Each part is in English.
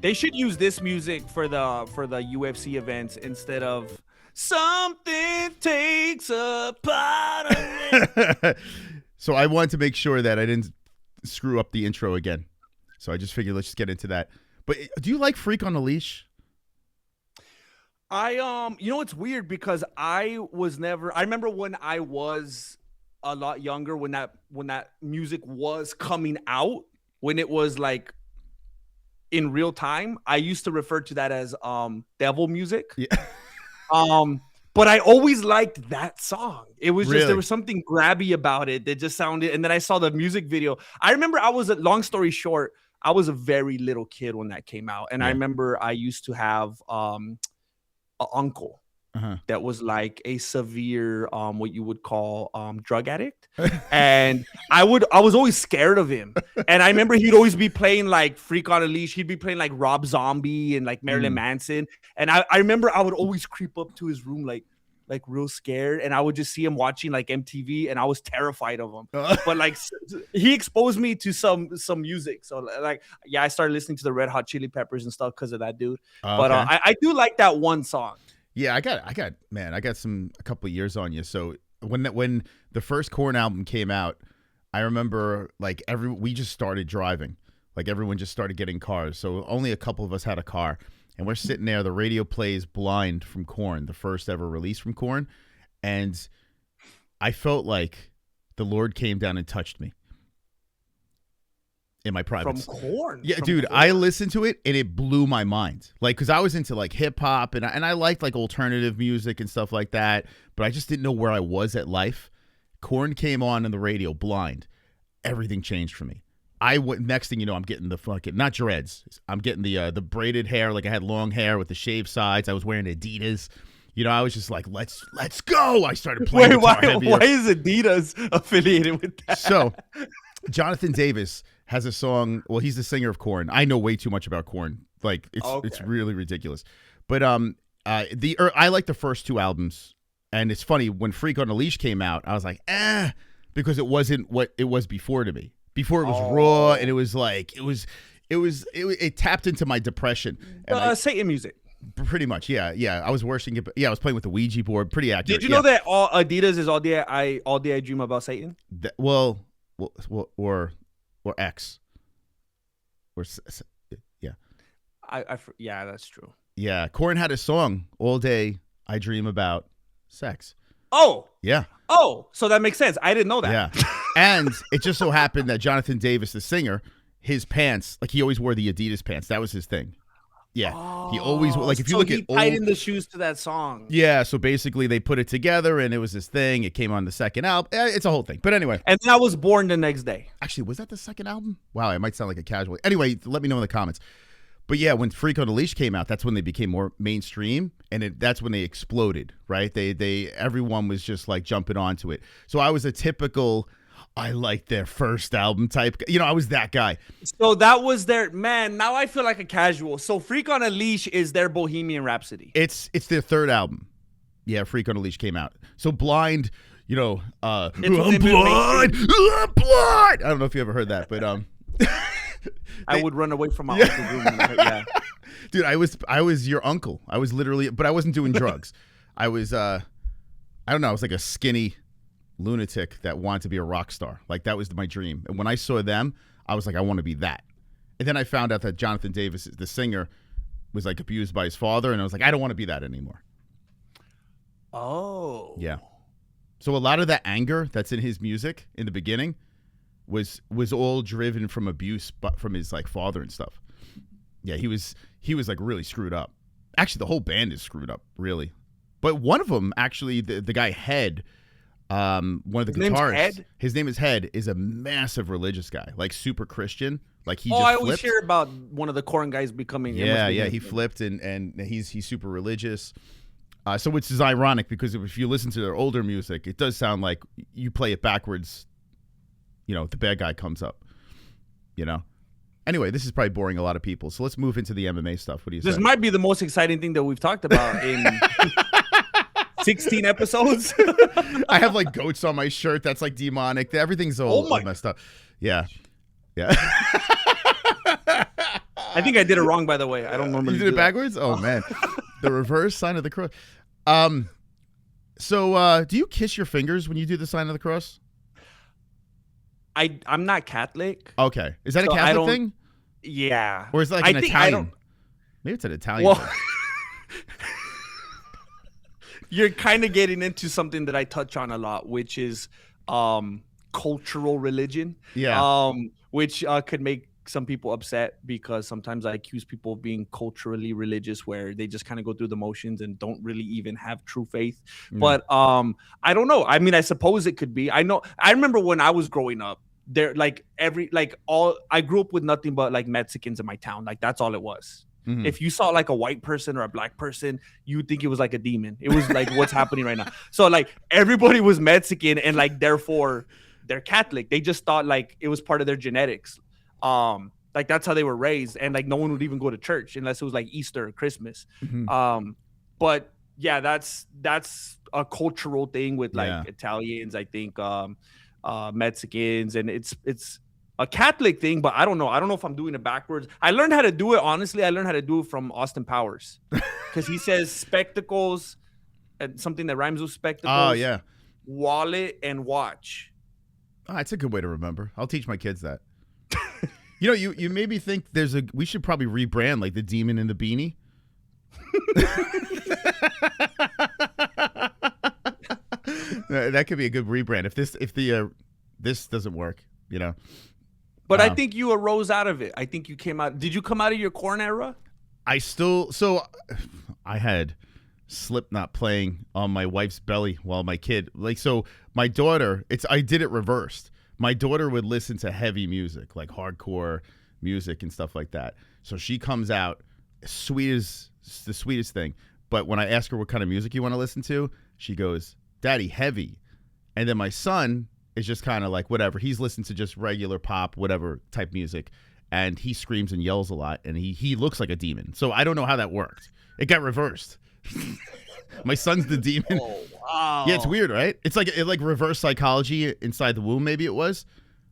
They should use this music for the UFC events instead of something takes a part of me. So I wanted to make sure that I didn't screw up the intro again. So I just figured let's just get into that. But do you like Freak on a Leash? It's weird because I remember when I was a lot younger, when that music was coming out, when it was like in real time, I used to refer to that as devil music. Yeah. But I always liked that song. It was just, Really? there was something grabby about it that just sounded, and then I saw the music video. I remember long story short, I was a very little kid when that came out. And I remember I used to have an uncle that was like a severe, what you would call drug addict. And I was always scared of him. And I remember he'd always be playing like Freak on a Leash. He'd be playing like Rob Zombie and like Marilyn Manson. And I remember I would always creep up to his room like real scared, and I would just see him watching like MTV, and I was terrified of him. But like he exposed me to some music, so like I started listening to the Red Hot Chili Peppers and stuff because of that dude. But I do like that one song. Yeah, I got a couple of years on you. So when the first Korn album came out, I remember like we just started driving, like everyone just started getting cars. So only a couple of us had a car. And we're sitting there, the radio plays Blind from Korn, the first ever release from Korn. And I felt like the Lord came down and touched me in my private. From Korn? Yeah, from dude, Korn. I listened to it and it blew my mind. Like, because I was into like hip hop and I liked like alternative music and stuff like that. But I just didn't know where I was at life. Korn came on the radio, Blind. Everything changed for me. Next thing you know, I'm getting the fucking, not dreads. I'm getting the braided hair. Like I had long hair with the shaved sides. I was wearing Adidas. You know, I was just like, let's go. I started playing guitar heavier. Why is Adidas affiliated with that? So Jonathan Davis has a song. Well, he's the singer of Korn. I know way too much about Korn. Like it's really ridiculous. But I like the first two albums. And it's funny, when Freak on a Leash came out, I was like, because it wasn't what it was before to me. Before it was raw, and it was like it tapped into my depression. And Satan music, pretty much. Yeah. I was worshiping it. Yeah, I was playing with the Ouija board. Pretty accurate. Did you know that all Adidas is all day I dream about Satan? Or X. Yeah, that's true. Yeah, Korn had a song, All Day I Dream About Sex. Oh. Yeah. Oh, so that makes sense. I didn't know that. Yeah. And it just so happened that Jonathan Davis, the singer, his pants, like he always wore the Adidas pants. That was his thing. Yeah. He always, like if you look at he tightened the shoes to that song. Yeah. So basically they put it together and it was this thing. It came on the second album. It's a whole thing. But anyway. And then I was born the next day. Actually, was that the second album? Wow. It might sound like a casual. Anyway, let me know in the comments. But yeah, when Freak on a Leash came out, that's when they became more mainstream, and that's when they exploded, right? Everyone was just like jumping onto it. So I was a typical, I like their first album type. You know, I was that guy. So that was their, man, now I feel like a casual. So Freak on a Leash is their Bohemian Rhapsody. It's their third album. Yeah, Freak on a Leash came out. So Blind, you know, I'm blind. I'm blind. I don't know if you ever heard that, but I would run away from my uncle's room. Yeah. Dude, I was your uncle. I was literally, but I wasn't doing drugs. I was, I don't know. I was like a skinny lunatic that wanted to be a rock star. Like that was my dream. And when I saw them, I was like, I want to be that. And then I found out that Jonathan Davis, the singer, was like abused by his father. And I was like, I don't want to be that anymore. Oh. Yeah. So a lot of that anger that's in his music in the beginning was all driven from abuse, but from his like father and stuff. Yeah, he was like really screwed up. Actually, the whole band is screwed up, really. But one of them, actually, the guy Head, one of the guitarists, his name is Head, is a massive religious guy, like super Christian. Like he. I always hear about one of the Korn guys becoming. Yeah, he flipped and he's super religious. So which is ironic because if you listen to their older music, it does sound like you play it backwards. You know, the bad guy comes up, you know? Anyway, this is probably boring a lot of people. So let's move into the MMA stuff. What do you say? This might be the most exciting thing that we've talked about in 16 episodes. I have like goats on my shirt. That's like demonic. Everything's all messed up. Yeah. Yeah. I think I did it wrong, by the way. I don't normally. You did it backwards? Oh man. The reverse sign of the cross. So do you kiss your fingers when you do the sign of the cross? I'm not Catholic. Okay. Is that a Catholic thing? Yeah. Or is it like an Italian? Maybe it's an Italian thing. You're kind of getting into something that I touch on a lot, which is cultural religion. Yeah. Which could make some people upset because sometimes I accuse people of being culturally religious where they just kind of go through the motions and don't really even have true faith. But I don't know. I mean, I suppose it could be. I remember when I was growing up, there I grew up with nothing but like Mexicans in my town. Like that's all it was. Mm-hmm. If you saw like a white person or a black person, you would think it was like a demon. It was like what's happening right now. So like everybody was Mexican and like therefore they're Catholic. They just thought like it was part of their genetics. Like that's how they were raised, and like no one would even go to church unless it was like Easter or Christmas. Mm-hmm. But yeah, that's a cultural thing with like Italians, I think, Mexicans, and it's a Catholic thing, but I don't know if I'm doing it backwards. I learned how to do it, honestly. I learned how to do it from Austin Powers because he says spectacles and something that rhymes with spectacles. Oh yeah, wallet and watch. Oh, that's a good way to remember. I'll teach my kids that. You know, you made me think we should probably rebrand like the Demon and the Beanie. That could be a good rebrand if this doesn't work, you know. But I think you arose out of it. I think you came out. Did you come out of your corn era? I had Slipknot playing on my wife's belly while my kid, my daughter, I did it reversed. My daughter would listen to heavy music, like hardcore music and stuff like that. So she comes out the sweetest thing. But when I ask her what kind of music you want to listen to, she goes, "Daddy, heavy." And then my son is just kind of like whatever. He's listening to just regular pop, whatever type music. And he screams and yells a lot. And he looks like a demon. So I don't know how that worked. It got reversed. My son's the demon. Oh, wow. Yeah, it's weird, right? It's like reverse psychology inside the womb, maybe it was.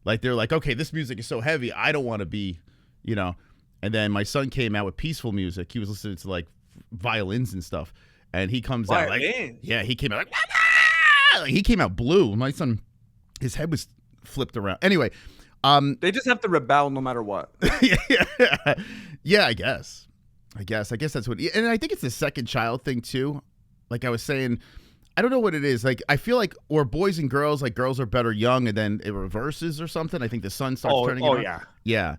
Like they're like, okay, this music is so heavy, I don't want to be, you know. And then my son came out with peaceful music. He was listening to like violins and stuff. And he comes out like, he came out like he came out blue. My son, his head was flipped around. Anyway, they just have to rebel no matter what. Yeah, I guess that's what. And I think it's the second child thing too. Like I was saying, I don't know what it is. Like I feel like, or boys and girls, like girls are better young, and then it reverses or something. I think the son starts turning. Yeah.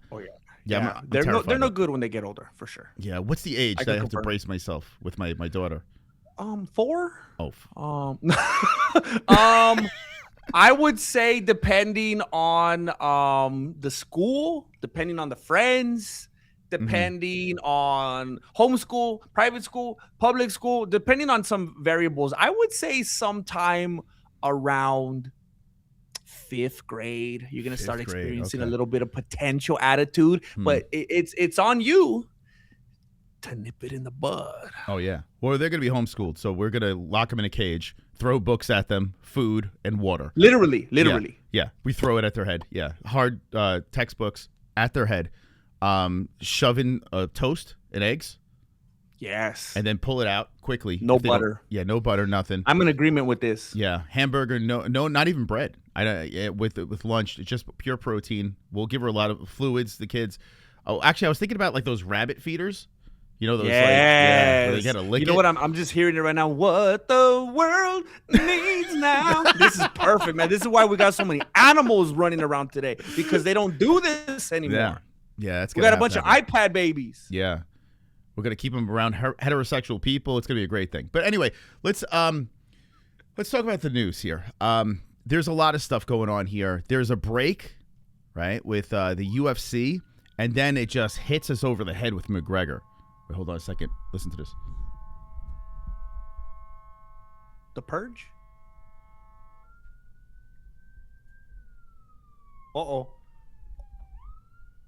Yeah. They're no good when they get older, for sure. Yeah. What's the age that I have to brace myself with my daughter? 4. Oh. I would say depending on the school, depending on the friends, depending on homeschool, private school, public school, depending on some variables, I would say sometime around 5th grade, you're going to start experiencing a little bit of potential attitude, but it's on you to nip it in the bud. Oh, yeah. Well, they're going to be homeschooled, so we're going to lock them in a cage, throw books at them, food, and water. Literally. Yeah. We throw it at their head. Yeah. Hard textbooks at their head. Shove in toast and eggs. Yes. And then pull it out quickly. No butter. Yeah, no butter, nothing. I'm in agreement with this. Yeah, hamburger, no, not even bread. With lunch, it's just pure protein. We'll give her a lot of fluids. The kids. Oh, actually, I was thinking about like those rabbit feeders. You know those? Yes. Where they gotta lick you know it. What? I'm just hearing it right now. What the world needs now. This is perfect, man. This is why we got so many animals running around today, because they don't do this anymore. Yeah, that's. We got a bunch of iPad babies. Yeah, we're gonna keep them around heterosexual people. It's gonna be a great thing. But anyway, let's talk about the news here. There's a lot of stuff going on here. There's a break, right, with the UFC, and then it just hits us over the head with McGregor. Wait, hold on a second. Listen to this. The Purge? Uh-oh.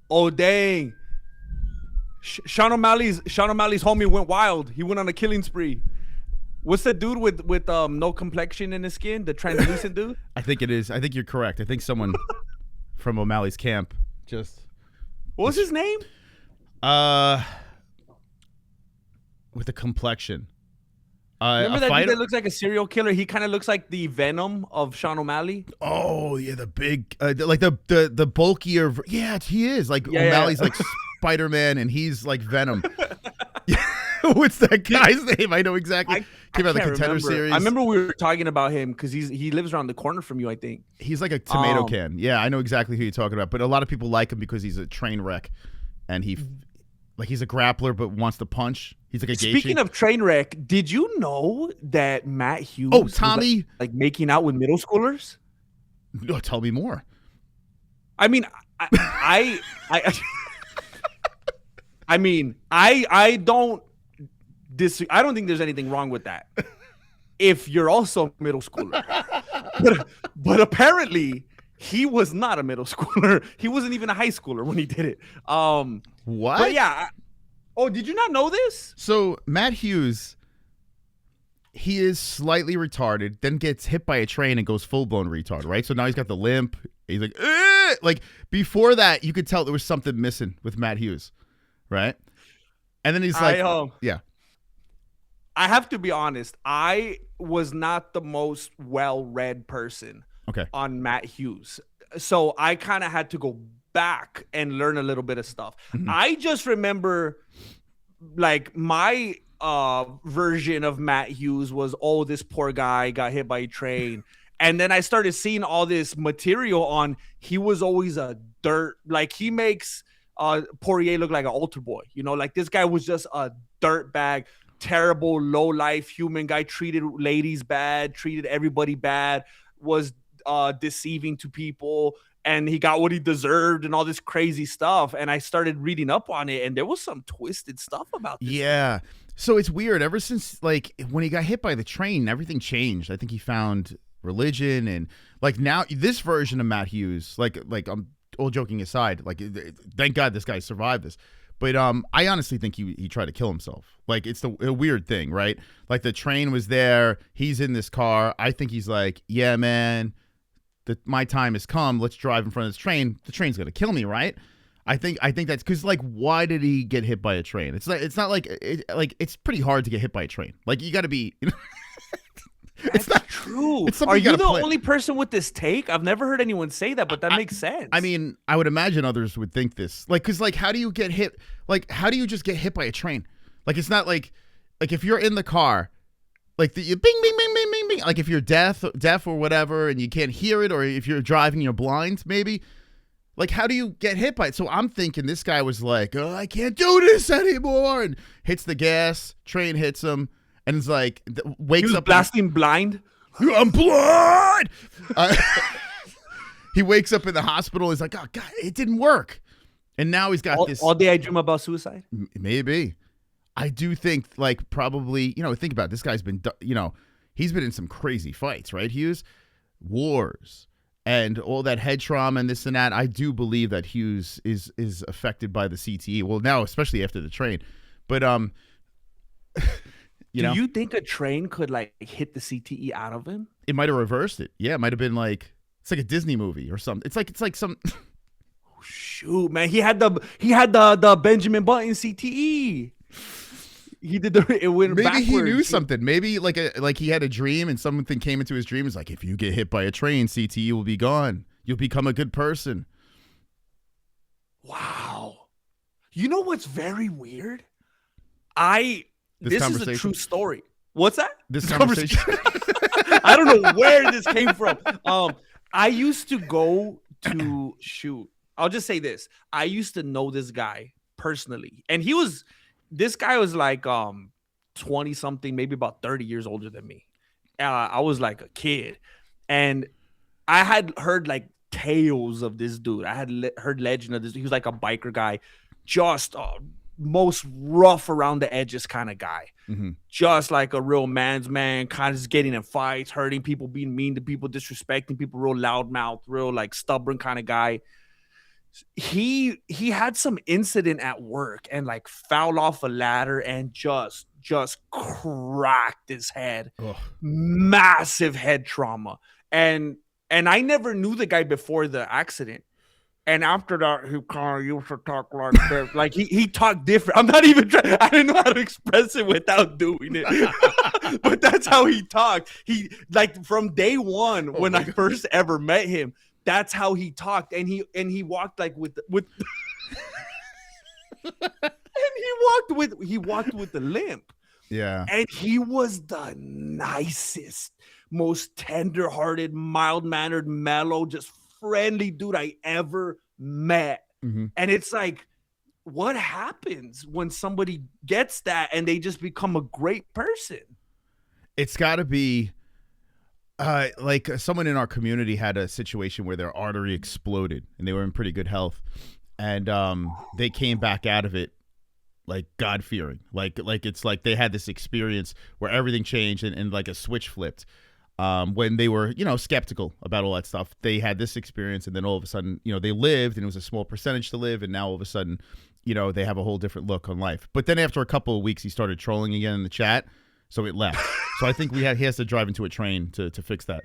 Oh, dang. Sean O'Malley's homie went wild. He went on a killing spree. What's the dude with no complexion in his skin? The translucent dude? I think it is. I think you're correct. I think someone from O'Malley's camp just What was his name? uh with a complexion. Remember A that dude fighter. that looks like a serial killer? He kind of looks like the Venom of Sean O'Malley. Oh yeah, the big, like the bulkier. Yeah, he is like Yeah, O'Malley's yeah. like Spider-Man, and he's like Venom. What's that guy's name? I know exactly. Came out of the Contender remember. series. I remember we were talking about him because he lives around the corner from you, I think. He's like a tomato can. Yeah, I know exactly who you're talking about. But a lot of people like him because he's a train wreck, and he's a grappler but wants to punch. He's like a Speaking of train wreck, did you know that Matt Hughes Oh, Tommy, was like making out with middle schoolers? No, tell me more. I mean, I mean, I don't I don't think there's anything wrong with that. If you're also a middle schooler, but apparently he was not a middle schooler. He wasn't even a high schooler when he did it. What? But yeah. Oh, did you not know this? So Matt Hughes, he is slightly retarded, then gets hit by a train and goes full blown retard, right? So now he's got the limp. He's like, "Ugh!" Like before that, you could tell there was something missing with Matt Hughes, right? And then he's like, yeah. I have to be honest. I was not the most well-read person on Matt Hughes. So I kind of had to go back and learn a little bit of stuff. Mm-hmm. I just remember like my version of Matt Hughes was, oh, this poor guy got hit by a train. And then I started seeing all this material on he was always a dirt, like he makes Poirier look like an altar boy. You know, like this guy was just a dirt bag, terrible, low life human guy, treated ladies bad, treated everybody bad, was deceiving to people, and he got what he deserved and all this crazy stuff. And I started reading up on it, and there was some twisted stuff about this. Yeah. So it's weird. Ever since like when he got hit by the train, everything changed. I think he found religion, and like now this version of Matt Hughes, like I'm all joking aside, like thank God this guy survived this. But I honestly think he tried to kill himself. Like it's a weird thing, right? Like the train was there, he's in this car. I think he's like, yeah, man, my time has come. Let's drive in front of this train. The train's gonna kill me, right? I think that's because like, why did he get hit by a train? It's not like it's pretty hard to get hit by a train. Like you got to be. It's not true. Are you the only person with this take? I've never heard anyone say that, but that makes sense. I mean, I would imagine others would think this. Like, because like, how do you get hit? Like, how do you just get hit by a train? Like, it's not like if you're in the car, like the bing, bing, bing, bing, bing, bing. Like if you're deaf or whatever, and you can't hear it, or if you're driving, you're blind, maybe. Like, how do you get hit by it? So I'm thinking this guy was like, oh, I can't do this anymore, and hits the gas. Train hits him. And it's like, wakes up blasting blind. I'm blind. He wakes up in the hospital. He's like, oh God, it didn't work. And now he's got this. All day I dream about suicide. Maybe. I do think like probably, think about it. This guy's been, he's been in some crazy fights, right, Hughes? Wars and all that head trauma and this and that. I do believe that Hughes is affected by the CTE. Well, now, especially after the train. But, do you think a train could like hit the CTE out of him? It might have reversed it. Yeah, it might have been like it's like a Disney movie or something. It's like some. Oh, shoot, man, he had the Benjamin Button CTE. He did it went maybe backwards. He knew something. Maybe like he had a dream and something came into his dream. It's like if you get hit by a train, CTE will be gone. You'll become a good person. Wow. You know what's very weird? This is a true story. What's that? This conversation. I don't know where this came from. I used to go to shoot. I'll just say this. I used to know this guy personally. And this guy was like 20 something, maybe about 30 years older than me. I was like a kid. And I had heard like tales of this dude. I had heard legend of this. He was like a biker guy, just most rough around the edges kind of guy. Mm-hmm. Just like a real man's man, kind of just getting in fights, hurting people, being mean to people, disrespecting people, real loudmouth, real like stubborn kind of guy. He had some incident at work and like fouled off a ladder and just just cracked his head. Ugh. Massive head trauma. And I never knew the guy before the accident. And after that, he kind of used to talk like this. Like he talked different. I'm not even trying. I didn't know how to express it without doing it. But that's how he talked. He like from day one when I first ever met him. That's how he talked, and he walked like with. And he walked with the limp. Yeah. And he was the nicest, most tender-hearted, mild-mannered, mellow, just friendly dude I ever met. Mm-hmm. And it's like, what happens when somebody gets that and they just become a great person? It's got to be like someone in our community had a situation where their artery exploded and they were in pretty good health. And they came back out of it like God-fearing. Like it's like they had this experience where everything changed and like a switch flipped. When they were, skeptical about all that stuff, they had this experience, and then all of a sudden, they lived, and it was a small percentage to live, and now all of a sudden, they have a whole different look on life. But then after a couple of weeks, he started trolling again in the chat, so it left. So I think he has to drive into a train to fix that.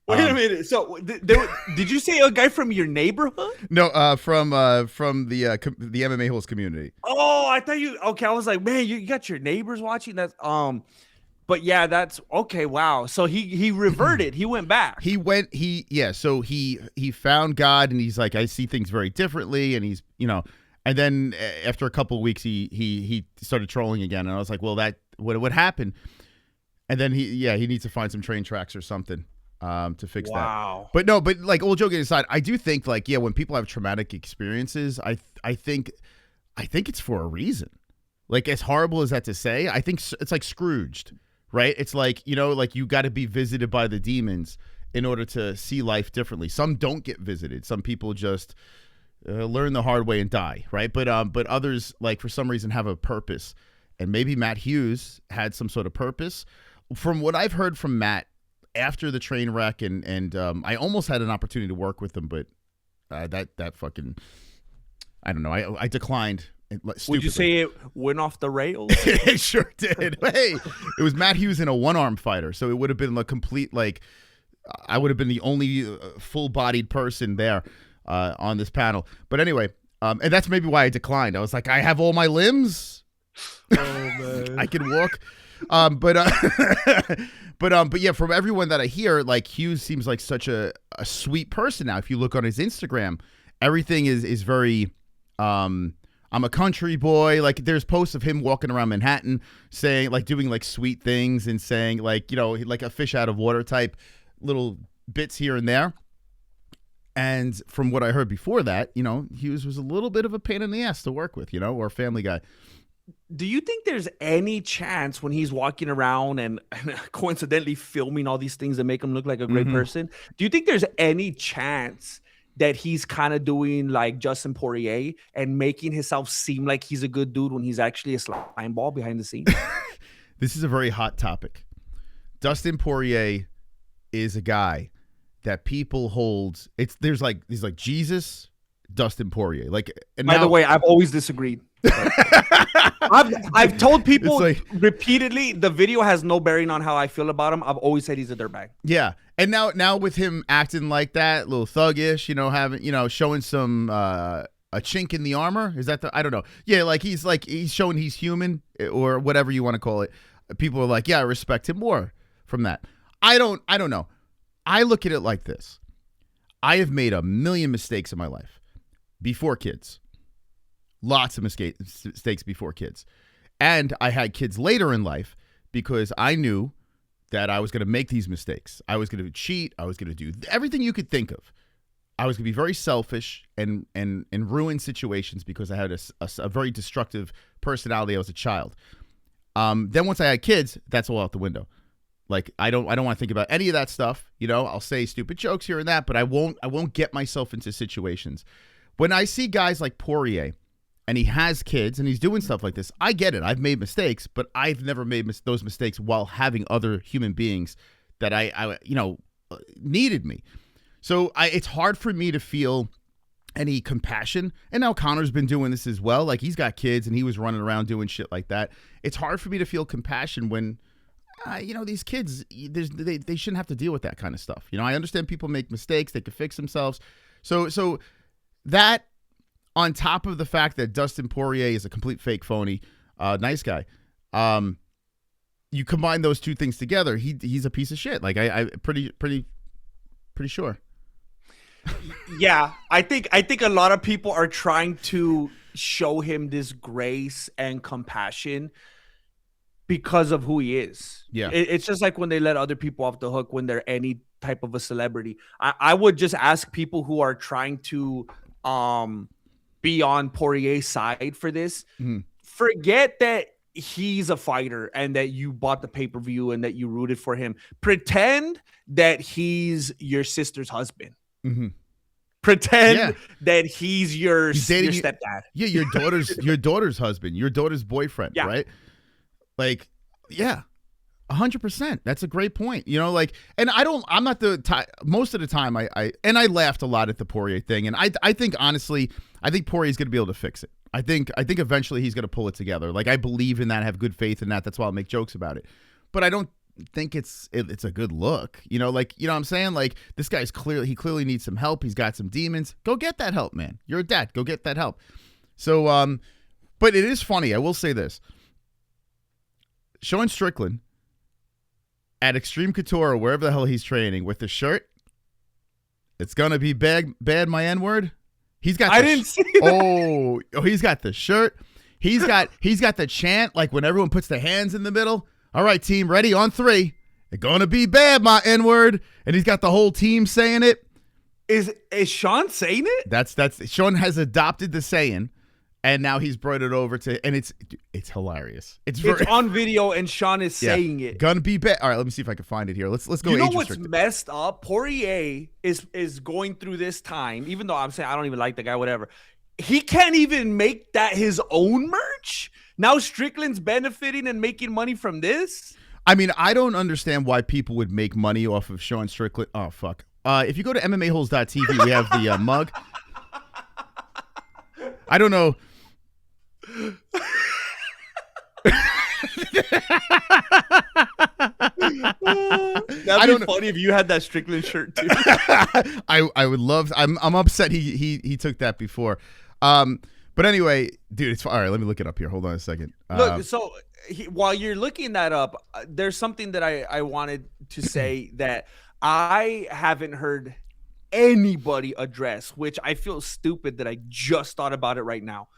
Wait a minute. So did you say a guy from your neighborhood? No, from the MMA host community. Oh, I thought you. Okay, I was like, man, you got your neighbors watching. That's But yeah, that's okay. Wow. So he reverted. He went back. So he found God, and he's like, I see things very differently, and he's and then after a couple of weeks, he started trolling again, and I was like, well, what happened? And then he needs to find some train tracks or something. To fix that. Wow. But like all joking aside, I do think when people have traumatic experiences, I think it's for a reason. Like, as horrible as that to say, I think it's like Scrooged, right? It's like, like you got to be visited by the demons in order to see life differently. Some don't get visited. Some people just learn the hard way and die, right? But others, like, for some reason have a purpose. And maybe Matt Hughes had some sort of purpose. From what I've heard from Matt, after the train wreck, and I almost had an opportunity to work with him, but that fucking, I don't know. I declined. Stupidly. Would you say it went off the rails? It sure did. Hey, it was Matt Hughes in a one-arm fighter, so it would have been a complete, I would have been the only full-bodied person there on this panel. But anyway, and that's maybe why I declined. I was like, I have all my limbs. Oh man, I can walk. But yeah, from everyone that I hear, like, Hughes seems like such a sweet person now. If you look on his Instagram, everything is very, I'm a country boy. Like, there's posts of him walking around Manhattan saying, like, doing like sweet things and saying, like, like a fish out of water type little bits here and there. And from what I heard before that, Hughes was a little bit of a pain in the ass to work with, or a family guy. Do you think there's any chance when he's walking around and coincidentally filming all these things that make him look like a great person? Do you think there's any chance that he's kind of doing like Justin Poirier and making himself seem like he's a good dude when he's actually a slime ball behind the scenes? This is a very hot topic. Dustin Poirier is a guy that people hold. There's like Jesus, Dustin Poirier. Like, and by the way, I've always disagreed. I've told people repeatedly the video has no bearing on how I feel about him. I've always said he's a dirtbag. Yeah, and now with him acting like that, a little thuggish, having showing some a chink in the armor. Is that I don't know. Yeah, he's showing he's human or whatever you want to call it. People are like, yeah, I respect him more from that. I don't know. I look at it like this. I have made a million mistakes in my life before kids. Lots of mistakes before kids. And I had kids later in life because I knew that I was going to make these mistakes. I was going to cheat. I was going to do everything you could think of. I was going to be very selfish and ruin situations because I had a very destructive personality as a child. Then once I had kids, that's all out the window. Like, I don't want to think about any of that stuff. I'll say stupid jokes here and that, but I won't get myself into situations. When I see guys like Poirier, and he has kids, and he's doing stuff like this, I get it. I've made mistakes, but I've never made those mistakes while having other human beings that I needed me. So it's hard for me to feel any compassion. And now Conor's been doing this as well. Like, he's got kids and he was running around doing shit like that. It's hard for me to feel compassion when, these kids, they shouldn't have to deal with that kind of stuff. I understand people make mistakes. They could fix themselves. So that, on top of the fact that Dustin Poirier is a complete fake phony, nice guy, you combine those two things together, he's a piece of shit. Like, I pretty sure. Yeah, I think a lot of people are trying to show him this grace and compassion because of who he is. Yeah, it's just like when they let other people off the hook when they're any type of a celebrity. I would just ask people who are trying to be on Poirier's side for this. Mm-hmm. Forget that he's a fighter and that you bought the pay-per-view and that you rooted for him. Pretend that he's your sister's husband. Mm-hmm. Pretend that he's your stepdad. Yeah, your daughter's husband, your daughter's boyfriend, right? Like, 100%. That's a great point. And I'm not most of the time I laughed a lot at the Poirier thing. And I think, honestly, Poirier's going to be able to fix it. I think eventually he's going to pull it together. Like, I believe in that, I have good faith in that. That's why I'll make jokes about it. But I don't think it's a good look. What I'm saying? Like, this guy's clearly needs some help. He's got some demons. Go get that help, man. You're a dad. Go get that help. So, but it is funny. I will say this. Sean Strickland at Extreme Couture or wherever the hell he's training with the shirt, it's gonna be bad my N-word. He's got. I didn't see that. Oh, he's got the shirt. He's got the chant, like when everyone puts their hands in the middle. All right, team, ready on 3. It's gonna be bad my N-word, and he's got the whole team saying it. Is Sean saying it? That's Sean has adopted the saying. And now he's brought it over to, and it's hilarious. It's on video, and Sean is saying it. Gonna be bad. All right, let me see if I can find it here. Let's go. You know what's messed up? Poirier is going through this time, even though I'm saying I don't even like the guy, whatever. He can't even make that his own merch. Now Strickland's benefiting and making money from this. I mean, I don't understand why people would make money off of Sean Strickland. Oh, fuck. If you go to MMAholes.tv, we have the mug. I don't know. That'd be funny if you had that Strickland shirt too. I would love. I'm upset he took that before. But anyway, dude, it's all right. Let me look it up here. Hold on a second. Look, so while you're looking that up, there's something that I wanted to say that I haven't heard anybody address, which I feel stupid that I just thought about it right now.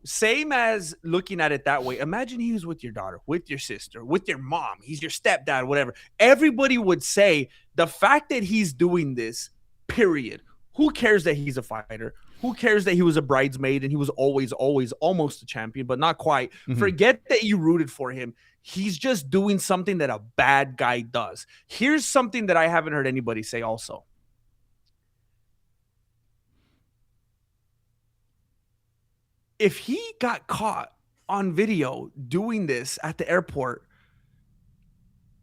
Same as looking at it that way. Imagine he was with your daughter, with your sister, with your mom. He's your stepdad, whatever. Everybody would say the fact that he's doing this, period. Who cares that he's a fighter? Who cares that he was a bridesmaid and he was always almost a champion, but not quite. Mm-hmm. Forget that you rooted for him. He's just doing something that a bad guy does. Here's something that I haven't heard anybody say also. If he got caught on video doing this at the airport,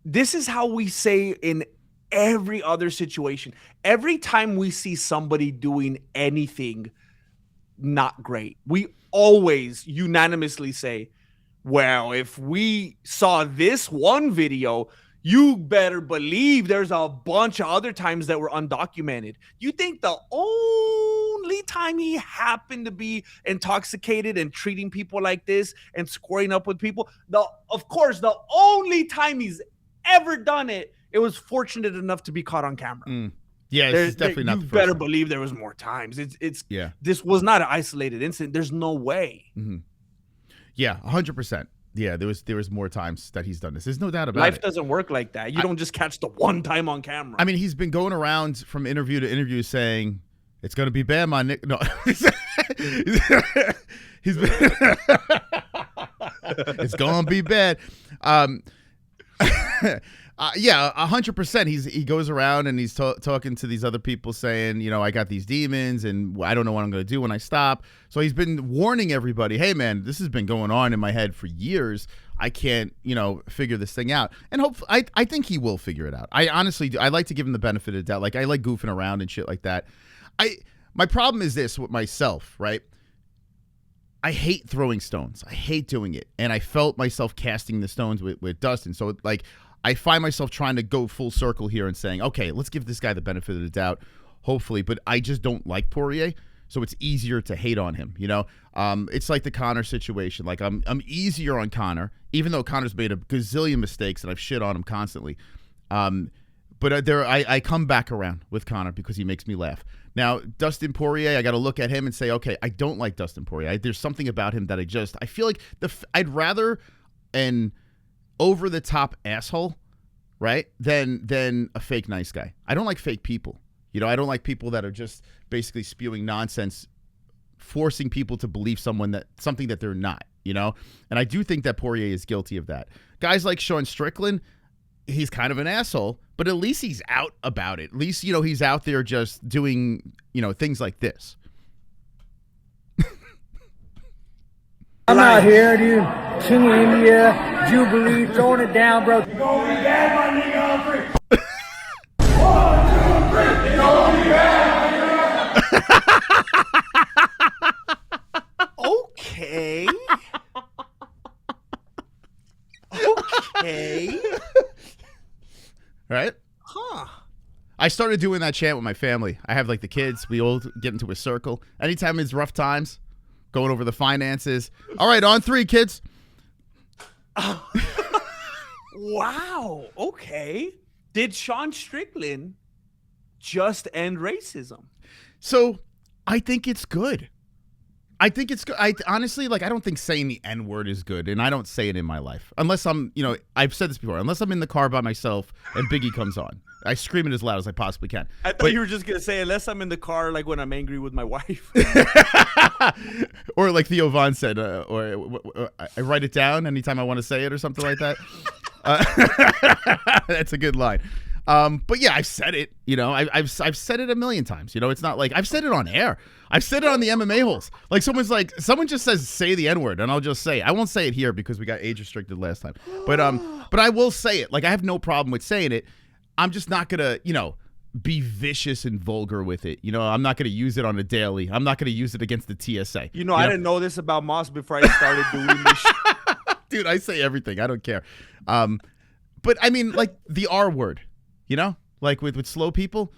this is how we say in every other situation. Every time we see somebody doing anything not great, we always unanimously say, well, if we saw this one video, you better believe there's a bunch of other times that were undocumented. You think the only time he happened to be intoxicated and treating people like this and squaring up with people, of course, the only time he's ever done it, it was fortunate enough to be caught on camera. Mm. Yeah, it's definitely not the first. You better believe there was more times. This was not an isolated incident. There's no way. Mm-hmm. Yeah, 100%. Yeah, there was more times that he's done this. There's no doubt about it. Life doesn't work like that. You don't just catch the one time on camera. I mean, he's been going around from interview to interview saying, it's going to be bad, my Nick. No. He's been it's going to be bad. Yeah, 100%. He goes around and he's talking to these other people saying, I got these demons and I don't know what I'm going to do when I stop. So he's been warning everybody, hey, man, this has been going on in my head for years. I can't, figure this thing out. And hopefully, I think he will figure it out. I honestly do. I like to give him the benefit of the doubt. Like, I like goofing around and shit like that. my problem is this with myself, right? I hate throwing stones. I hate doing it. And I felt myself casting the stones with Dustin. So, like, I find myself trying to go full circle here and saying, okay, let's give this guy the benefit of the doubt, hopefully. But I just don't like Poirier, so it's easier to hate on him, you know? It's like the Conor situation. Like, I'm easier on Conor, even though Conor's made a gazillion mistakes and I've shit on him constantly. But I come back around with Conor because he makes me laugh. Now, Dustin Poirier, I got to look at him and say, okay, I don't like Dustin Poirier. There's something about him that I feel like I'd rather an over-the-top asshole, right, than a fake nice guy. I don't like fake people. You know, I don't like people that are just basically spewing nonsense, forcing people to believe something that they're not, you know? And I do think that Poirier is guilty of that. Guys like Sean Strickland, he's kind of an asshole, but at least he's out about it. At least, you know, he's out there just doing, you know, things like this. I'm out here, dude, singing India, Jubilee, throwing it down, bro. It's gonna be bad, my nigga, on 3. 1, 2, 3, it's gonna be bad. Okay. Okay. Right? Huh. I started doing that chant with my family. I have, like, the kids. We all get into a circle. Anytime it's rough times, going over the finances. All right, on 3, kids. Wow. Okay. Did Sean Strickland just end racism? So I think it's good. I think it's good. I honestly, like, I don't think saying the N-word is good, and I don't say it in my life. Unless I'm, you know, I've said this before, unless I'm in the car by myself and Biggie comes on. I scream it as loud as I possibly can. I thought you were just going to say, unless I'm in the car, like when I'm angry with my wife. Or like Theo Von said, or I write it down anytime I want to say it or something like that. That's a good line. But yeah, I've said it, you know, I've said it a million times, you know, it's not like I've said it on air. I've said it on the MMA holes. Like someone just says, say the N-word, and I'll just say it. I won't say it here because we got age restricted last time, but I will say it. Like, I have no problem with saying it. I'm just not gonna, you know, be vicious and vulgar with it. You know, I'm not gonna use it on a daily. I'm not gonna use it against the TSA. You know, I didn't know this about MOS before I started doing this shit. Dude, I say everything. I don't care. But I mean, like, the R word, you know, like with slow people.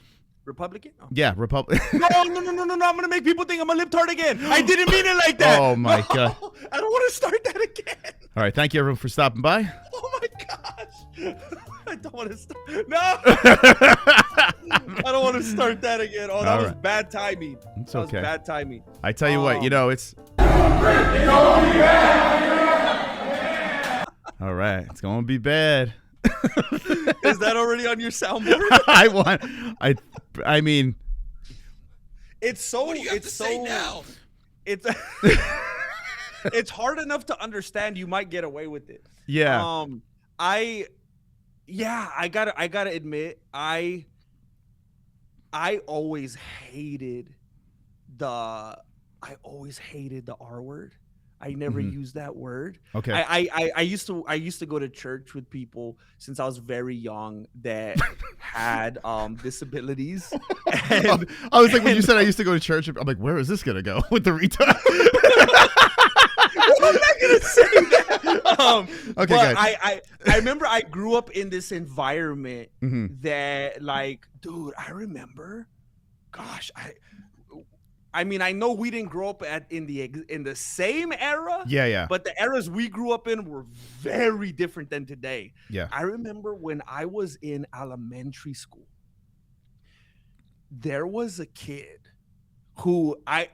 Republican? Oh. Yeah, Republican. No. I'm going to make people think I'm a libtard again. I didn't mean it like that. Oh, my God. I don't want to start that again. All right. Thank you, everyone, for stopping by. Oh, my gosh. I don't want to start. No. I don't want to start that again. Oh, that was bad timing. It's that okay. was bad timing. I tell you what, you know, it's... All right. It's going to be bad. Is that already on your soundboard? I mean, it's so. What do you have to say now? It's it's hard enough to understand. You might get away with it. Yeah. I gotta admit, I always hated the R word. I never used that word. Okay. I used to go to church with people since I was very young that had disabilities. And, I was like, when you said I used to go to church, I'm like, where is this gonna go with the retard? I'm not gonna say that. Okay, but guys. I remember I grew up in this environment that, like, dude, I remember, gosh, I mean, I know we didn't grow up in the same era. Yeah. But the eras we grew up in were very different than today. Yeah. I remember when I was in elementary school, there was a kid who at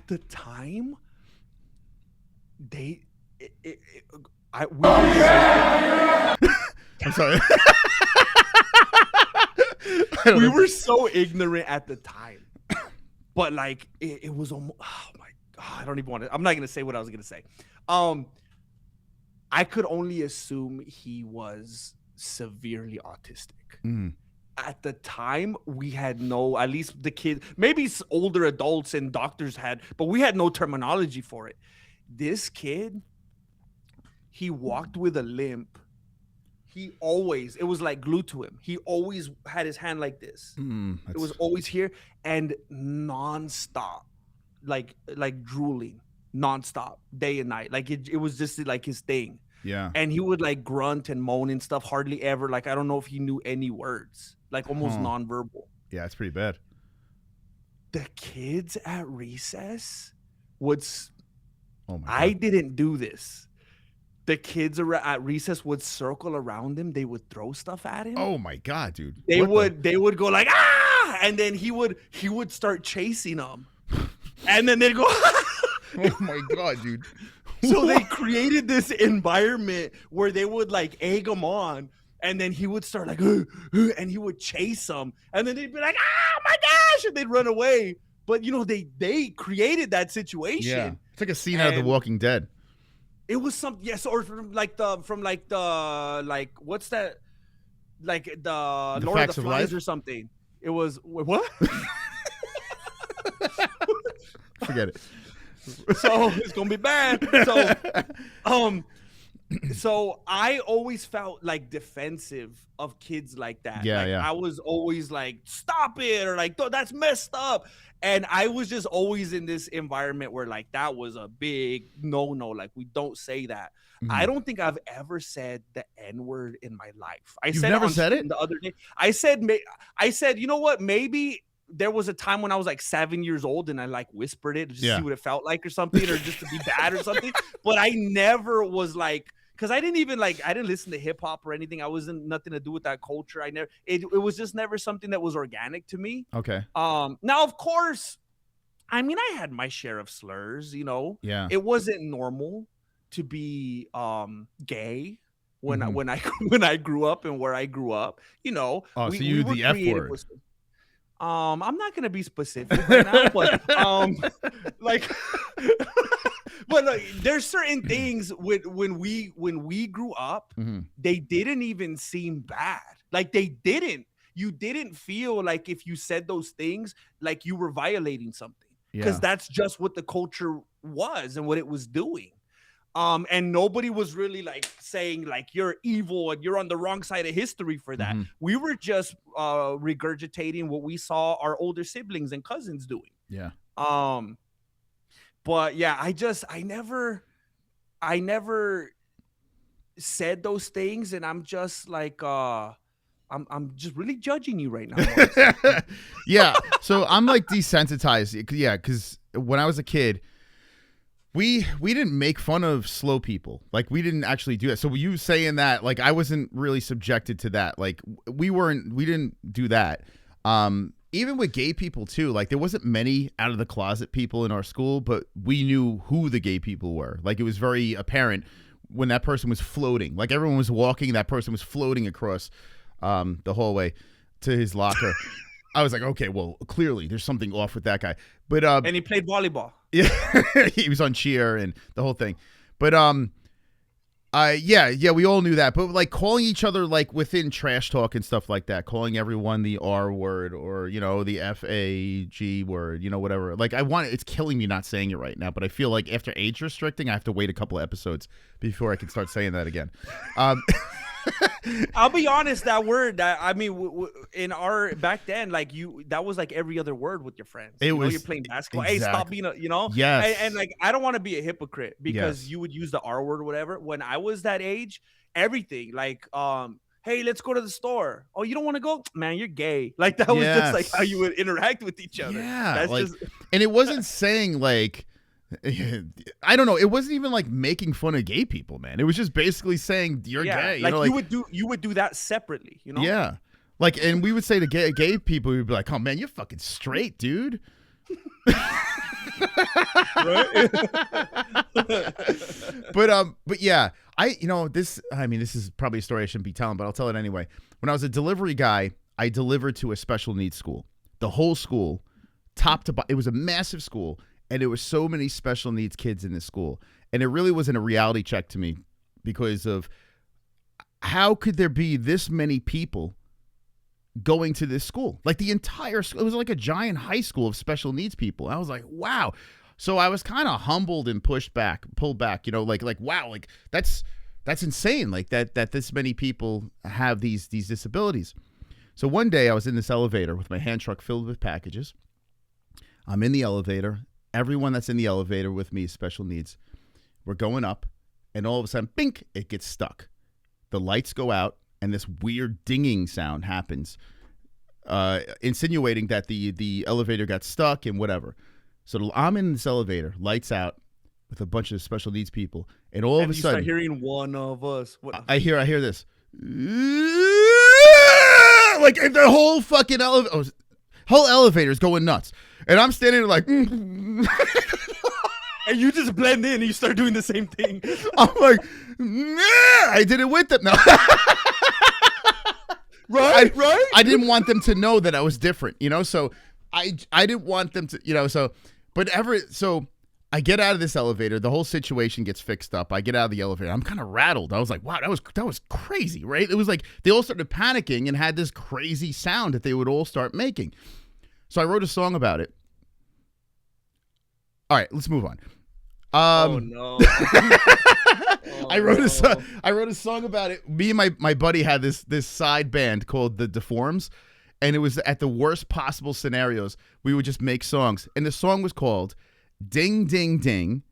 the time, I'm sorry. We were so ignorant at the time, but like it was almost, oh my God, I don't even want to, I'm not going to say what I was going to say. I could only assume he was severely autistic. At the time, we had no, at least the kid, maybe older adults and doctors had, but we had no terminology for it. This kid, he walked with a limp. it was like glued to him. He always had his hand like this. It was always here and nonstop, like drooling nonstop, day and night. Like it was just like his thing. Yeah. And he would like grunt and moan and stuff, hardly ever. Like, I don't know if he knew any words, like almost nonverbal. Yeah, it's pretty bad. The kids at recess would, oh my God. I didn't do this. The kids at recess would circle around him. They would throw stuff at him. Oh my God, dude. They would go like, ah, and then he would start chasing them. And then they'd go, oh my God, dude. So they created this environment where they would like egg him on, and then he would start like, and he would chase them, and then they'd be like, oh my gosh, and they'd run away. But you know, they created that situation. Yeah, it's like a scene out of The Walking Dead. It was something, yes, or from what's that? Like the Lord of the Flies or something. It was what? Forget it. So it's gonna be bad. So I always felt like defensive of kids like that. Yeah, like, yeah. I was always like, stop it, or like, that's messed up. And I was just always in this environment where like that was a big no. Like, we don't say that. I don't think I've ever said the N-word in my life. You've never said it? The other day. I said, you know what? Maybe there was a time when I was like 7 years old and I like whispered it just to see what it felt like or something, or just to be bad or something. But I never was like, because I didn't listen to hip hop or anything. I wasn't nothing to do with that culture. It was just never something that was organic to me. Okay. Now, of course, I mean, I had my share of slurs, you know. Yeah. It wasn't normal to be gay when I grew up and where I grew up, you know. Oh, so you the F word. I'm not gonna be specific right now, but like, but there's certain things when we grew up, they didn't even seem bad. Like you didn't feel like if you said those things, like you were violating something, because that's just what the culture was and what it was doing. And nobody was really like saying like you're evil and you're on the wrong side of history for that. We were just regurgitating what we saw our older siblings and cousins doing. Yeah. But yeah, I never said those things, and I'm just like I'm just really judging you right now. Yeah. So I'm like desensitized. Yeah, because when I was a kid, we didn't make fun of slow people. Like, we didn't actually do that. So you saying that, like, I wasn't really subjected to that. Like, we didn't do that. Even with gay people too, like, there wasn't many out of the closet people in our school, but we knew who the gay people were. Like, it was very apparent when that person was floating. Like, everyone was walking, that person was floating across the hallway to his locker. I was like, okay, well, clearly there's something off with that guy. But and he played volleyball. Yeah, he was on cheer and the whole thing. But yeah, we all knew that. But like calling each other like within trash talk and stuff like that, calling everyone the R word or, you know, the FAG word, you know, whatever. Like, it's killing me not saying it right now, but I feel like after age restricting, I have to wait a couple of episodes before I can start saying that again. I'll be honest, that word, I mean, in our back then, like that was like every other word with your friends. You're playing basketball. Exactly. Hey, stop being Yes. And like, I don't want to be a hypocrite because you would use the R word or whatever. When I was that age, everything like, hey, let's go to the store. Oh, you don't want to go? Man, you're gay. Like, that was just like how you would interact with each other. Yeah. That's like, just... And it wasn't saying like, I don't know. It wasn't even like making fun of gay people, man. It was just basically saying you're gay. Like, you would do that separately, you know? Yeah. Like, and we would say to gay people, we'd be like, "Oh man, you're fucking straight, dude." But yeah, this is probably a story I shouldn't be telling, but I'll tell it anyway. When I was a delivery guy, I delivered to a special needs school. The whole school, top to bottom, it was a massive school. And there were so many special needs kids in this school. And it really wasn't a reality check to me because of how could there be this many people going to this school? Like, the entire school, it was like a giant high school of special needs people. I was like, wow. So I was kind of humbled and pulled back, you know, like, wow, like that's That's insane. Like that this many people have these disabilities. So one day I was in this elevator with my hand truck filled with packages. I'm in the elevator. Everyone that's in the elevator with me is special needs. We're going up, and all of a sudden, bink, it gets stuck. The lights go out, and this weird dinging sound happens, insinuating that the elevator got stuck and whatever. So I'm in this elevator, lights out, with a bunch of special needs people, and all of a sudden, start hearing one of us. I hear this, like the whole fucking elevator is going nuts, and I'm standing there like, and you just blend in and you start doing the same thing. I'm like, I did it with them. No. Right. I didn't want them to know that I was different, so I didn't want them to, so I get out of this elevator. The whole situation gets fixed up. I get out of the elevator. I'm kind of rattled. I was like, wow, that was crazy, right? It was like they all started panicking and had this crazy sound that they would all start making. So I wrote a song about it. All right, let's move on. Oh no. I wrote a song about it. Me and my buddy had this side band called the Deforms, and it was at the worst possible scenarios. We would just make songs, and the song was called Ding Ding Ding,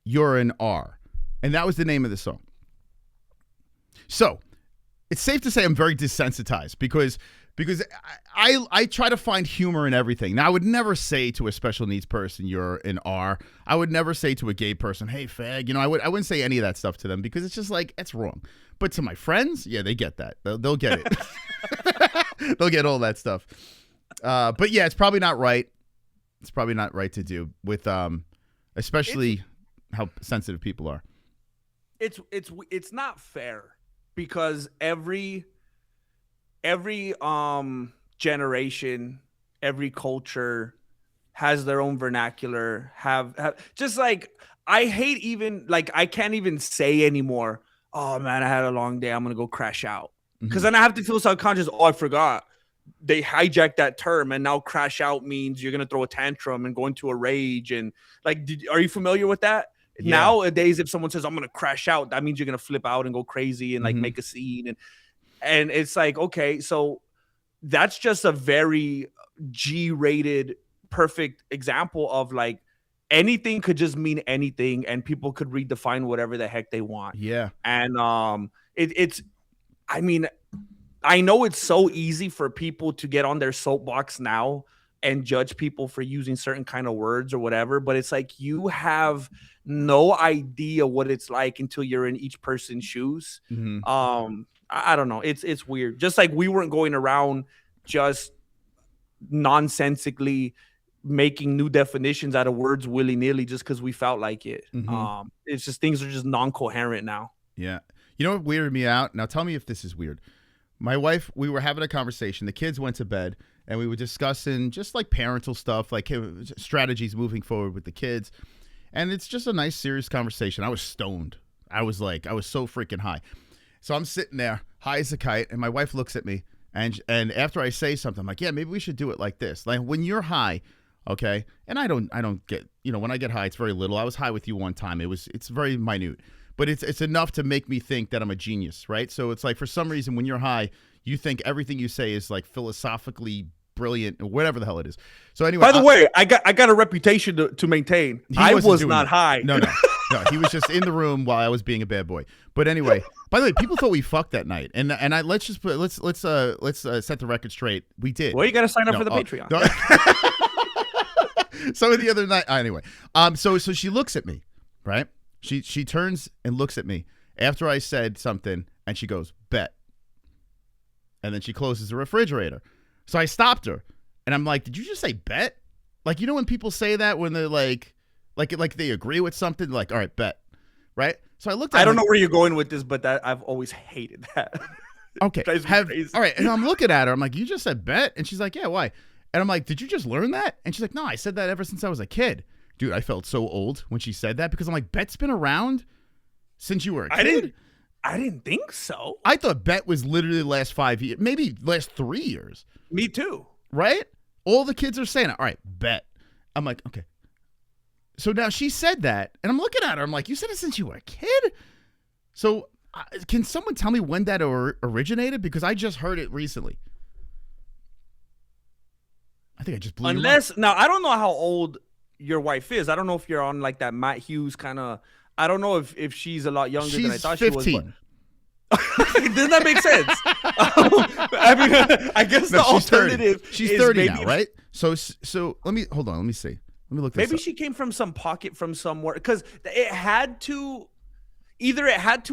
You're an R. And that was the name of the song. So it's safe to say I'm very desensitized because I try to find humor in everything. Now, I would never say to a special needs person, you're an R. I would never say to a gay person, hey, fag. I wouldn't say any of that stuff to them because it's just like, it's wrong. But to my friends, yeah, they get that. They'll get it. They'll get all that stuff. But yeah, it's probably not right. It's probably not right to do with, especially how sensitive people are. It's not fair because every generation, every culture has their own vernacular. Have just like I hate even like I can't even say anymore. Oh man, I had a long day. I'm gonna go crash out because then I have to feel subconscious. Oh, I forgot. They hijacked that term, and now crash out means you're gonna throw a tantrum and go into a rage. And like, are you familiar with that? Yeah. Nowadays, if someone says I'm gonna crash out, that means you're gonna flip out and go crazy and like make a scene. And it's like, okay, so that's just a very G-rated, perfect example of like anything could just mean anything, and people could redefine whatever the heck they want. Yeah, and it's, I mean. I know it's so easy for people to get on their soapbox now and judge people for using certain kind of words or whatever, but it's like you have no idea what it's like until you're in each person's shoes. I don't know. It's weird. Just like we weren't going around just nonsensically making new definitions out of words willy-nilly just because we felt like it. It's just things are just non-coherent now. Yeah. You know what weirded me out? Now tell me if this is weird. My wife, we were having a conversation. The kids went to bed, and we were discussing just like parental stuff, like strategies moving forward with the kids. And it's just a nice, serious conversation. I was stoned. I was so freaking high. So I'm sitting there, high as a kite, and my wife looks at me, and after I say something, I'm like, yeah, maybe we should do it like this. Like when you're high, okay, and I don't get, when I get high, it's very little. I was high with you one time. It's very minute. But it's enough to make me think that I'm a genius, right? So it's like for some reason when you're high, you think everything you say is like philosophically brilliant or whatever the hell it is. So anyway, by the way, I got a reputation to maintain. I was not high. No, he was just in the room while I was being a bad boy. But anyway, by the way, people thought we fucked that night, and let's set the record straight. We did. Well, you got to sign up for the Patreon. Some of the other night, anyway. So she looks at me, right? She turns and looks at me after I said something, and she goes, bet. And then she closes the refrigerator. So I stopped her, and I'm like, did you just say bet? Like, when people say that when they're like they agree with something, like, all right, bet, right? So I looked at her. I don't know where you're going with this, but I've always hated that. Okay. All right, and I'm looking at her. I'm like, you just said bet? And she's like, yeah, why? And I'm like, did you just learn that? And she's like, no, I said that ever since I was a kid. Dude, I felt so old when she said that because I'm like, bet's been around since you were a kid? I didn't think so. I thought bet was literally the last 5 years, maybe last 3 years. Me too. Right? All the kids are saying it. All right, bet. I'm like, okay. So now she said that, and I'm looking at her. I'm like, you said it since you were a kid? So can someone tell me when that originated? Because I just heard it recently. I think I just blew now I don't know how old your wife is. I don't know if you're on like that Matt Hughes kind of. I don't know if she's a lot younger than I thought 15. she was. Doesn't that make sense? I mean, I guess the alternative. She's 30 now, right? So let me hold on. Let me see. Let me look. Maybe she came from some pocket from somewhere, because it had to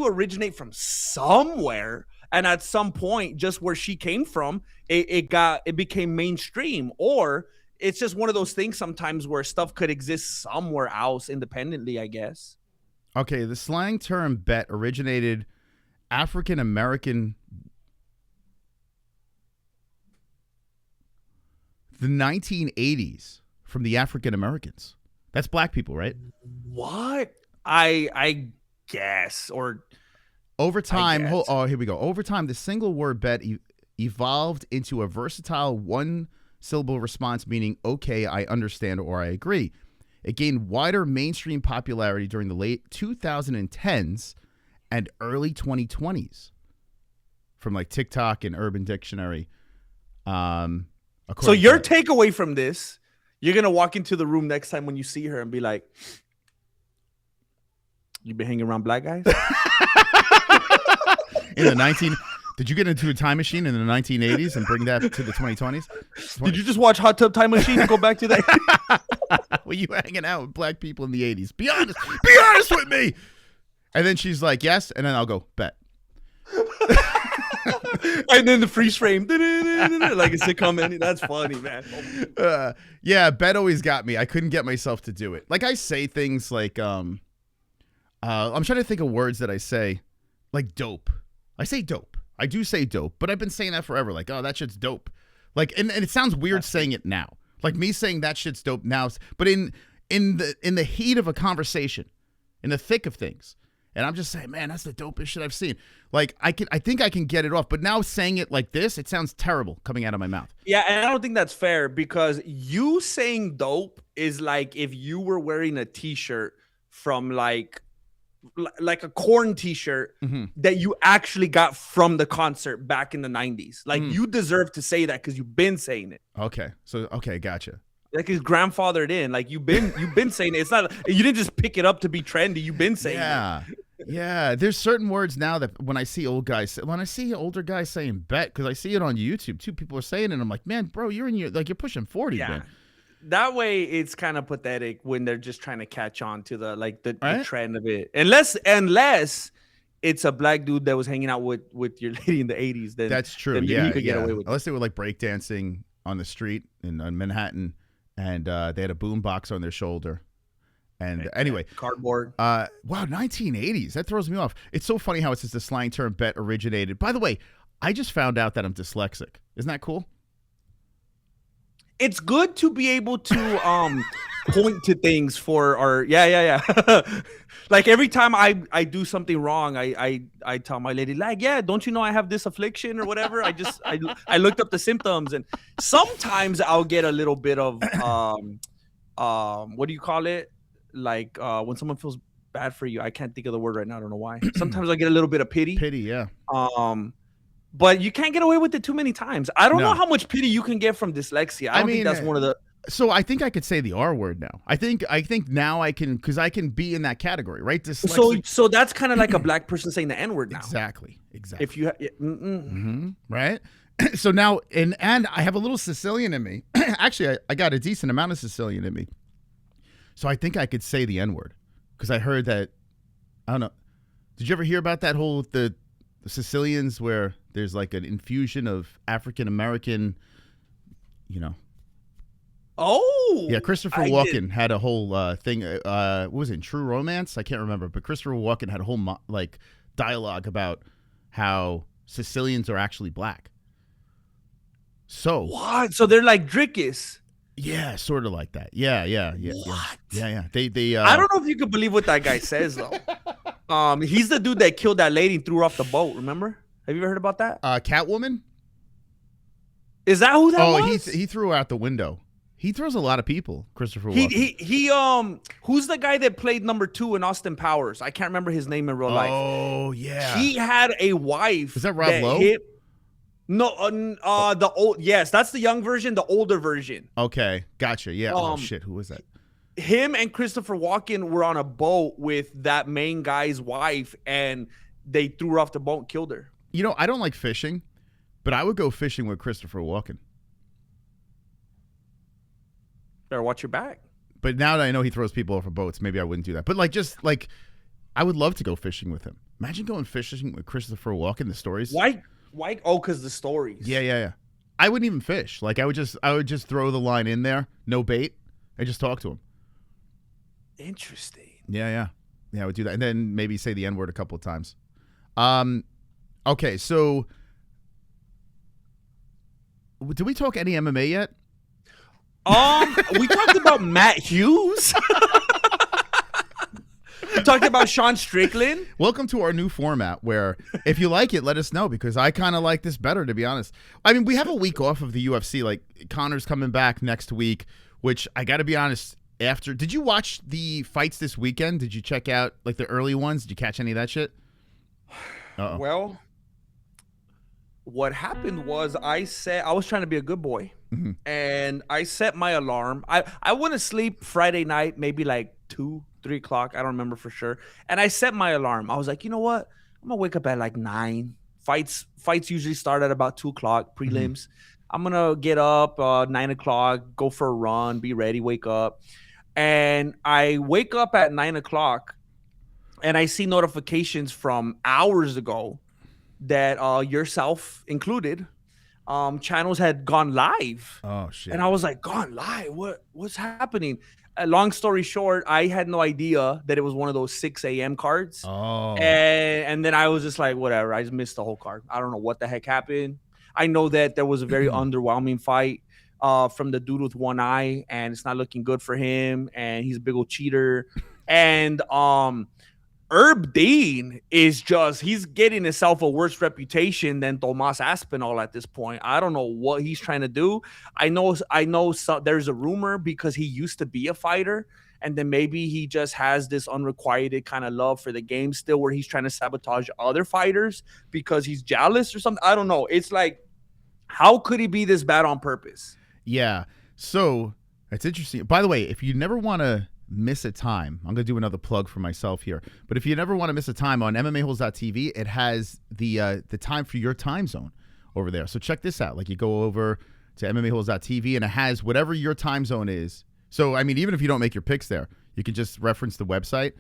originate from somewhere, and at some point, just where she came from, it became mainstream, or it's just one of those things sometimes where stuff could exist somewhere else independently, I guess. Okay, the slang term bet originated African American. The 1980s from the African Americans. That's black people, right? What? I guess. Or over time, here we go. Over time, the single word bet evolved into a versatile one-syllable response, meaning okay, I understand, or I agree. It gained wider mainstream popularity during the late 2010s and early 2020s from like TikTok and Urban Dictionary. So your takeaway from this, you're going to walk into the room next time when you see her and be like, you been hanging around black guys? Did you get into a time machine in the 1980s and bring that to the 2020s? Did you just watch Hot Tub Time Machine and go back to that? Were you hanging out with black people in the 80s? Be honest with me. And then she's like, yes. And then I'll go, bet. And then the freeze frame, like a sitcom ending. That's funny, man. Yeah, bet always got me. I couldn't get myself to do it. Like I say things like, I'm trying to think of words that I say, like dope. I say dope. I do say dope, but I've been saying that forever. Like, oh, that shit's dope. Like, and it sounds weird saying it now. Like me saying that shit's dope now, but in the heat of a conversation, in the thick of things. And I'm just saying, man, that's the dopest shit I've seen. Like, I think I can get it off. But now saying it like this, it sounds terrible coming out of my mouth. Yeah, and I don't think that's fair, because you saying dope is like if you were wearing a T-shirt from like a Korn T-shirt that you actually got from the concert back in the 90s. Like, you deserve to say that because you've been saying it. Okay. So, okay, gotcha. Like it's grandfathered in. Like you've been saying it. It's not, you didn't just pick it up to be trendy. You've been saying it. Yeah. There's certain words now that when I see older guys saying bet, because I see it on YouTube too, people are saying it, and I'm like, man, bro, you're pushing 40, man. That way it's kind of pathetic when they're just trying to catch on to the trend of it. Unless it's a black dude that was hanging out with your lady in the 80s, then that's true. Then yeah, he could get away with it. Unless they were like breakdancing on the street in Manhattan. And they had a boombox on their shoulder. And anyway. Cardboard. Wow, 1980s. That throws me off. It's so funny how it says the slang term bet originated. By the way, I just found out that I'm dyslexic. Isn't that cool? It's good to be able to point to things for our like every time I do something wrong, I tell my lady, like, yeah, don't you know I have this affliction or whatever? I looked up the symptoms, and sometimes I'll get a little bit of what do you call it? Like when someone feels bad for you. I can't think of the word right now. I don't know why. Sometimes I get a little bit of pity. Pity, yeah. But you can't get away with it too many times. I don't know how much pity you can get from dyslexia. I mean, think that's one of the. So I think I could say the R word now. I think now I can, because I can be in that category, right? Dyslexic. So that's kind of like a black person saying the N word now. Exactly. If you, right. So now, and I have a little Sicilian in me. Actually, I got a decent amount of Sicilian in me. So I think I could say the N word, because I heard that. I don't know. Did you ever hear about that whole the Sicilians where there's like an infusion of African American, Oh, yeah. Christopher Walken had a whole thing. What was it? True Romance? I can't remember. But Christopher Walken had a whole dialogue about how Sicilians are actually black. So what? So they're like Drickis. Yeah, sort of like that. Yeah. What? Yeah. They. I don't know if you could believe what that guy says though. He's the dude that killed that lady and threw her off the boat. Remember? Have you ever heard about that? Catwoman. Is that who that was? Oh, he threw her out the window. He throws a lot of people, Christopher Walken. He who's the guy that played number 2 in Austin Powers? I can't remember his name in real life. Oh yeah. He had a wife. Is that Rob Lowe? The old, yes, that's the young version, the older version. Okay, gotcha. Yeah. Oh shit, who was that? Him and Christopher Walken were on a boat with that main guy's wife, and they threw her off the boat and killed her. You know, I don't like fishing, but I would go fishing with Christopher Walken. Better watch your back. But now that I know he throws people off of boats, maybe I wouldn't do that. But I would love to go fishing with him. Imagine going fishing with Christopher Walken. The stories. Why? Oh, because the stories. Yeah. I wouldn't even fish. Like I would just throw the line in there, no bait. I just talk to him. Interesting. Yeah. I would do that, and then maybe say the N-word a couple of times. Okay, so did we talk any MMA yet? We talked about Matt Hughes. We talked about Sean Strickland. Welcome to our new format where if you like it, let us know, because I kind of like this better, to be honest. I mean, we have a week off of the UFC. Like, Conor's coming back next week, which I got to be honest, did you watch the fights this weekend? Did you check out like the early ones? Did you catch any of that shit? Uh-oh. Well, what happened was I was trying to be a good boy, and I set my alarm. I went to sleep Friday night, maybe like 2, 3 o'clock. I don't remember for sure. And I set my alarm. I was like, you know what? I'm gonna wake up at like 9. Fights usually start at about 2 o'clock, prelims. I'm gonna get up 9 o'clock, go for a run, be ready, wake up. And I wake up at 9 o'clock, and I see notifications from hours ago that yourself included, channels had gone live. Oh shit! And I was like, gone live? What's happening? Long story short, I had no idea that it was one of those 6 a.m. cards. Oh. And then I was just like, whatever. I just missed the whole card. I don't know what the heck happened. I know that there was a very underwhelming fight from the dude with one eye, and it's not looking good for him. And he's a big old cheater. And Herb Dean is he's getting himself a worse reputation than Tomas Aspinall at this point. I don't know what he's trying to do. I know there's a rumor because he used to be a fighter, and then maybe he just has this unrequited kind of love for the game still, where he's trying to sabotage other fighters because he's jealous or something. I don't know. It's like, how could he be this bad on purpose? Yeah. So that's interesting. By the way, if you never want to miss a time, I'm going to do another plug for myself here, but if you never want to miss a time on MMAholes.tv, it has the time for your time zone over there. So check this out. Like, you go over to MMAholes.tv and it has whatever your time zone is. So, I mean, even if you don't make your picks there, you can just reference the website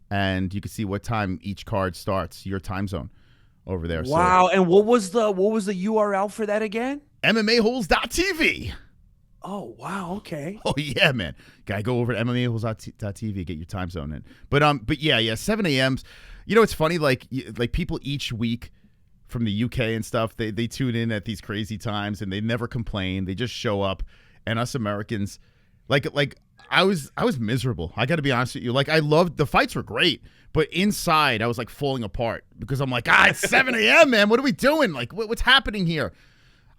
and you can see what time each card starts, your time zone over there. Wow. So, and what was the URL for that again? MMAholes.tv. Oh, wow. Okay. Oh, yeah, man. Gotta go over to MMAholes.tv, get your time zone in. But yeah, 7 a.m. You know, it's funny, like people each week from the UK and stuff, they tune in at these crazy times and they never complain. They just show up. And us Americans, like I was miserable. I got to be honest with you. Like, I loved, the fights were great, but inside I was like falling apart because I'm like, it's 7 a.m., man. What are we doing? Like, what's happening here?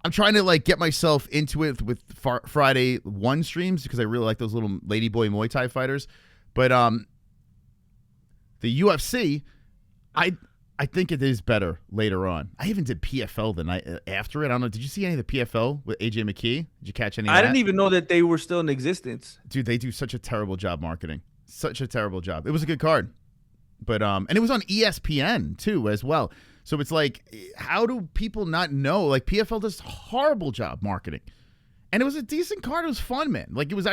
I'm trying to like get myself into it with Friday 1 streams because I really like those little ladyboy Muay Thai fighters. But the UFC, I think it is better later on. I even did PFL the night after it. I don't know. Did you see any of the PFL with AJ McKee? Did you catch any of that? I didn't even know that they were still in existence. Dude, they do such a terrible job marketing. Such a terrible job. It was a good card. But and it was on ESPN too as well. So it's like, how do people not know? Like, PFL does a horrible job marketing. And it was a decent card. It was fun, man. Like, it was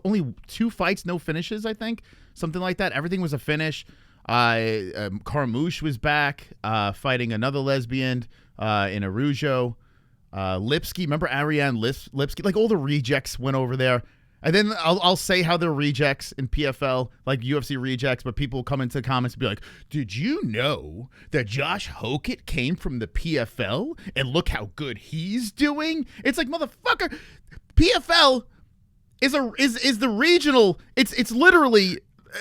only 2 fights, no finishes, I think. Something like that. Everything was a finish. Carmouche was back fighting another lesbian in Arujo. Lipsky, remember Ariane Lipsky? Like, all the rejects went over there. And then I'll say how they're rejects in PFL, like UFC rejects, but people come into the comments and be like, did you know that Josh Hokett came from the PFL and look how good he's doing? It's like, motherfucker, PFL is the regional, it's literally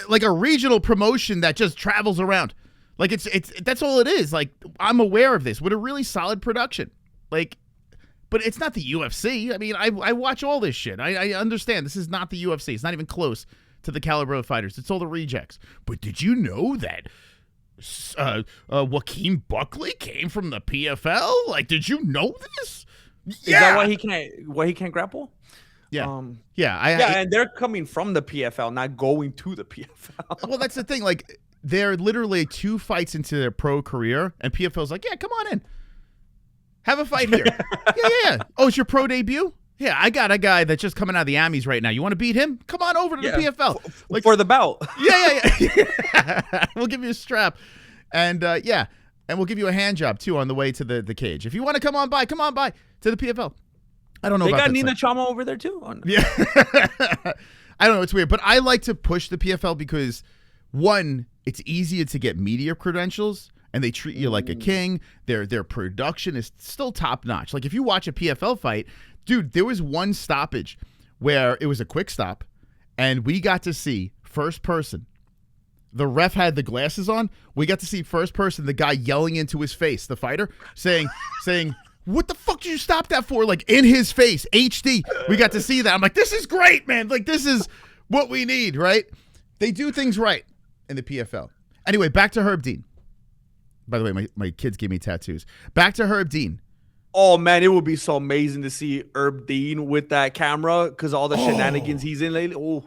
like a regional promotion that just travels around. Like, it's that's all it is. Like, I'm aware of this with a really solid production. Like, But it's not the UFC. I mean, I watch all this shit. I understand this is not the UFC. It's not even close to the caliber of fighters. It's all the rejects. But did you know that Joaquin Buckley came from the PFL? Like, did you know this? Is that why he can't grapple? Yeah. And they're coming from the PFL, not going to the PFL. Well, that's the thing. Like, they're literally 2 fights into their pro career, and PFL's like, yeah, come on in. Have a fight here. yeah. Oh, it's your pro debut? Yeah, I got a guy that's just coming out of the Amis right now. You want to beat him? Come on over to the PFL. Like, for the bout. Yeah. We'll give you a strap. And, and we'll give you a hand job, too, on the way to the cage. If you want to come on by to the PFL. I don't know they about got Nina Chama over there, too. Yeah. I don't know. It's weird. But I like to push the PFL because, one, it's easier to get media credentials, and they treat you like a king. Their production is still top-notch. Like, if you watch a PFL fight, dude, there was one stoppage where it was a quick stop, and we got to see first person. The ref had the glasses on. We got to see first person, the guy yelling into his face, the fighter, saying, what the fuck did you stop that for? Like, in his face, HD. We got to see that. I'm like, this is great, man. Like, this is what we need, right? They do things right in the PFL. Anyway, back to Herb Dean. By the way, my kids gave me tattoos. Back to Herb Dean. Oh, man, it would be so amazing to see Herb Dean with that camera because all the shenanigans he's in lately. Oh,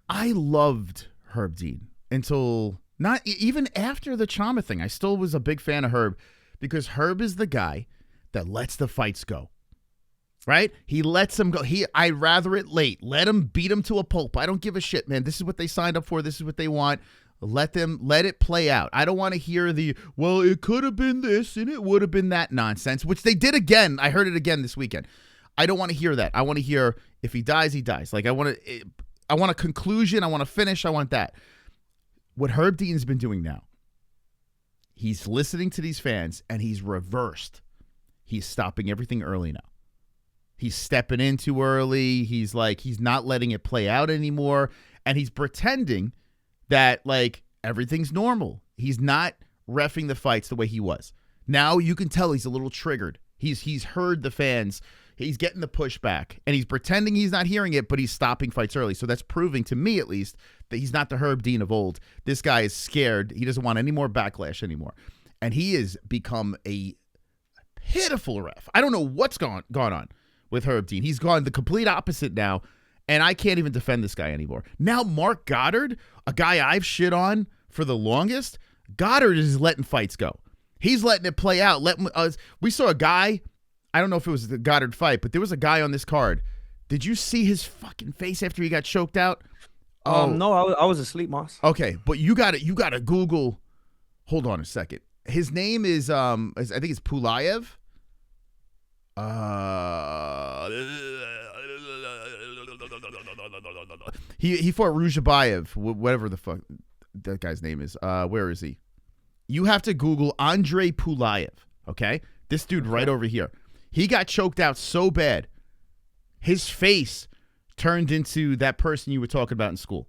I loved Herb Dean until not even after the Chama thing. I still was a big fan of Herb because Herb is the guy that lets the fights go. Right? He lets them go. I'd rather it late. Let him beat them to a pulp. I don't give a shit, man. This is what they signed up for. This is what they want. Let it play out. I don't want to hear well, it could have been this and it would have been that nonsense, which they did again. I heard it again this weekend. I don't want to hear that. I want to hear if he dies, he dies. Like, I want a conclusion. I want to finish. I want that. What Herb Dean's been doing now, he's listening to these fans and he's reversed. He's stopping everything early now. He's stepping in too early. He's not letting it play out anymore. And he's pretending that, like, everything's normal. He's not reffing the fights the way he was. Now you can tell he's a little triggered. He's heard the fans. He's getting the pushback. And he's pretending he's not hearing it, but he's stopping fights early. So that's proving, to me at least, that he's not the Herb Dean of old. This guy is scared. He doesn't want any more backlash anymore. And he has become a pitiful ref. I don't know what's gone on with Herb Dean. He's gone the complete opposite now. And I can't even defend this guy anymore. Now Mark Goddard, a guy I've shit on for the longest, Goddard is letting fights go. He's letting it play out. We saw a guy, I don't know if it was the Goddard fight, but there was a guy on this card. Did you see his fucking face after he got choked out? No, I was asleep, Moss. Okay, but you got to Google. Hold on a second. His name is I think it's Pulayev. He fought Rujabayev, whatever the fuck that guy's name is. Where is he? You have to Google Andrei Pulayev, okay? This dude right over here. He got choked out so bad, his face turned into that person you were talking about in school.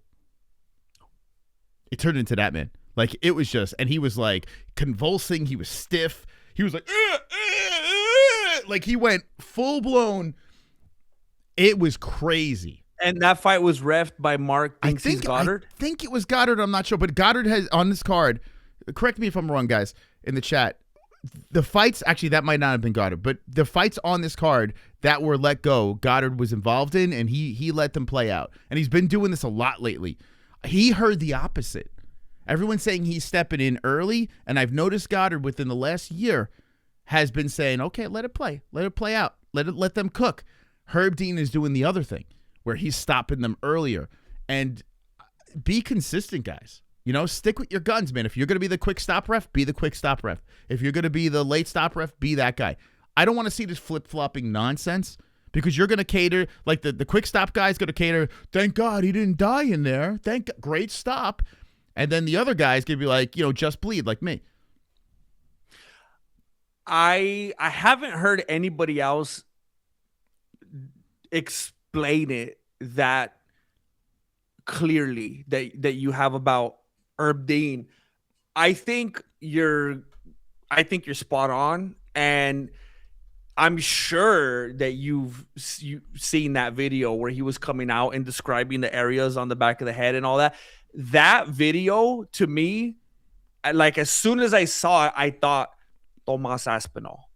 It turned into that, man. Like, it was just, and he was like convulsing. He was stiff. He was like, like he went full blown. It was crazy. And that fight was reffed by Mark Goddard? I think it was Goddard. I'm not sure. But Goddard has, on this card, correct me if I'm wrong, guys, in the chat, the fights, actually, that might not have been Goddard, but the fights on this card that were let go, Goddard was involved in, and he let them play out. And he's been doing this a lot lately. He heard the opposite. Everyone's saying he's stepping in early, and I've noticed Goddard within the last year has been saying, okay, let it play out. Let them cook. Herb Dean is doing the other thing, where he's stopping them earlier. And be consistent, guys. You know, stick with your guns, man. If you're going to be the quick stop ref, be the quick stop ref. If you're going to be the late stop ref, be that guy. I don't want to see this flip-flopping nonsense because you're going to cater, like the quick stop guy's going to cater, thank God he didn't die in there. Great stop. And then the other guy's going to be like, just bleed like me. I haven't heard anybody else explain it that clearly that you have about Herb Dean. I think you're spot on, and I'm sure that you've seen that video where he was coming out and describing the areas on the back of the head and all that. That video, to me, like as soon as I saw it, I thought, Tomas Aspinall.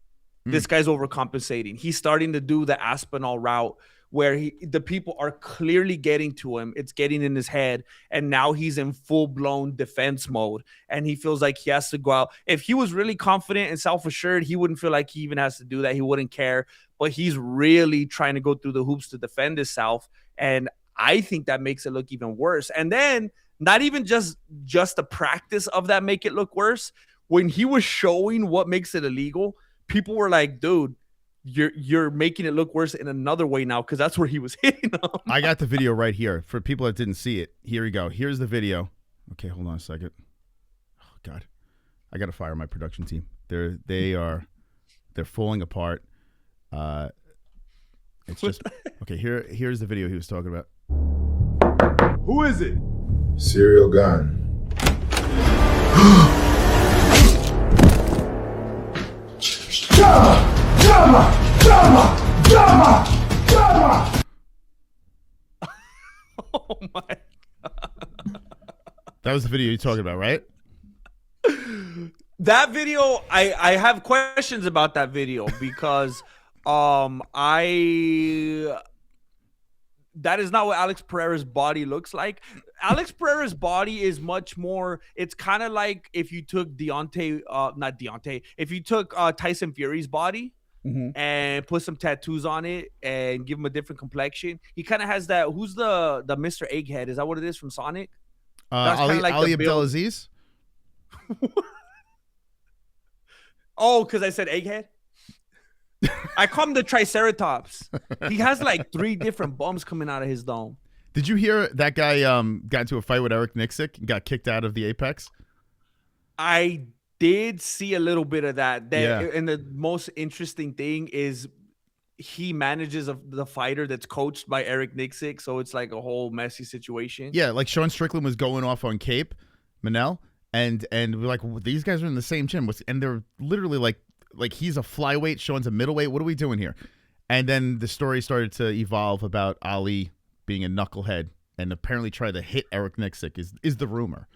This guy's overcompensating. He's starting to do the Aspinall route where the people are clearly getting to him. It's getting in his head. And now he's in full-blown defense mode. And he feels like he has to go out. If he was really confident and self-assured, he wouldn't feel like he even has to do that. He wouldn't care. But he's really trying to go through the hoops to defend himself. And I think that makes it look even worse. And then not even just the practice of that make it look worse. When he was showing what makes it illegal, people were like, dude, you're making it look worse in another way now, because that's where he was hitting them. I got the video right here. For people that didn't see it, here we go. Here's the video. Okay, hold on a second. Oh, God. I got to fire my production team. They're falling apart. It's just okay. Here's the video he was talking about. Who is it? Serial gun. Oh my God. That was the video you're talking about, right? That video, I have questions about that video because that is not what Alex Pereira's body looks like. Alex Pereira's body is much more, it's kind of like if you took if you took Tyson Fury's body and put some tattoos on it and give him a different complexion. He kind of has that, who's the Mr. Egghead? Is that what it is from Sonic? Ali Abdelaziz? Oh, because I said Egghead? I call him the Triceratops. He has like 3 different bumps coming out of his dome. Did you hear that guy got into a fight with Eric Nixick and got kicked out of the Apex? I did see a little bit of that. Yeah. And the most interesting thing is he manages the fighter that's coached by Eric Nixick, so it's like a whole messy situation. Yeah, like Sean Strickland was going off on Cape Manel, and we're like, well, these guys are in the same gym, and they're literally like he's a flyweight, Sean's a middleweight. What are we doing here? And then the story started to evolve about Ali being a knucklehead and apparently tried to hit Eric Nixick is the rumor.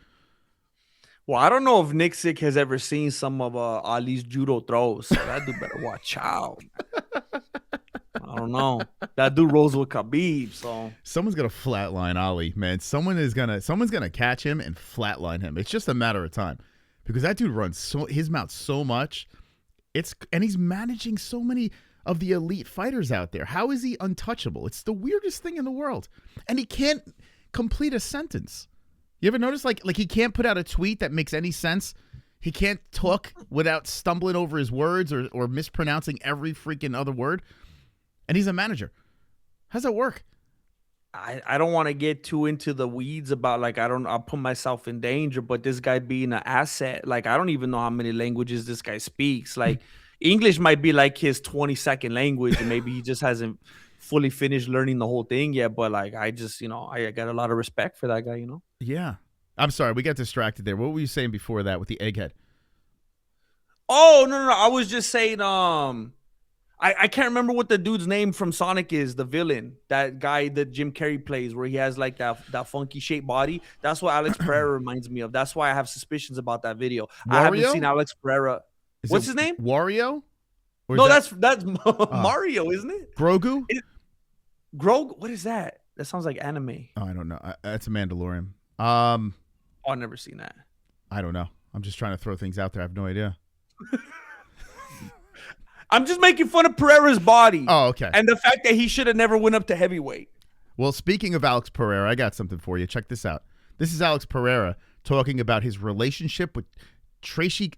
Well, I don't know if Nixick has ever seen some of Ali's judo throws, so that dude better watch out. I don't know. That dude rolls with Khabib, so someone's gonna flatline Ali, man. Someone's gonna catch him and flatline him. It's just a matter of time because that dude runs his mouth so much. And he's managing so many of the elite fighters out there. How is he untouchable? It's the weirdest thing in the world. And he can't complete a sentence. You ever notice like he can't put out a tweet that makes any sense? He can't talk without stumbling over his words or mispronouncing every freaking other word. And he's a manager. How's that work? I don't want to get too into the weeds about like I'll put myself in danger, but this guy being an asset, like I don't even know how many languages this guy speaks. Like English might be like his 22nd language, and maybe he just hasn't fully finished learning the whole thing yet. But like I just, I got a lot of respect for that guy, Yeah. I'm sorry, we got distracted there. What were you saying before that with the egghead? Oh, no. I was just saying, I can't remember what the dude's name from Sonic is, the villain, that guy that Jim Carrey plays, where he has like that funky shaped body. That's what Alex Pereira reminds me of. That's why I have suspicions about that video. Wario? I haven't seen Alex Pereira. What's his name? Wario? No, that's Mario, isn't it? Grogu? Grogu? What is that? That sounds like anime. Oh, I don't know. That's a Mandalorian. I've never seen that. I don't know. I'm just trying to throw things out there. I have no idea. I'm just making fun of Pereira's body. Oh, okay. And the fact that he should have never went up to heavyweight. Well, speaking of Alex Pereira, I got something for you. Check this out. This is Alex Pereira talking about his relationship with Tracy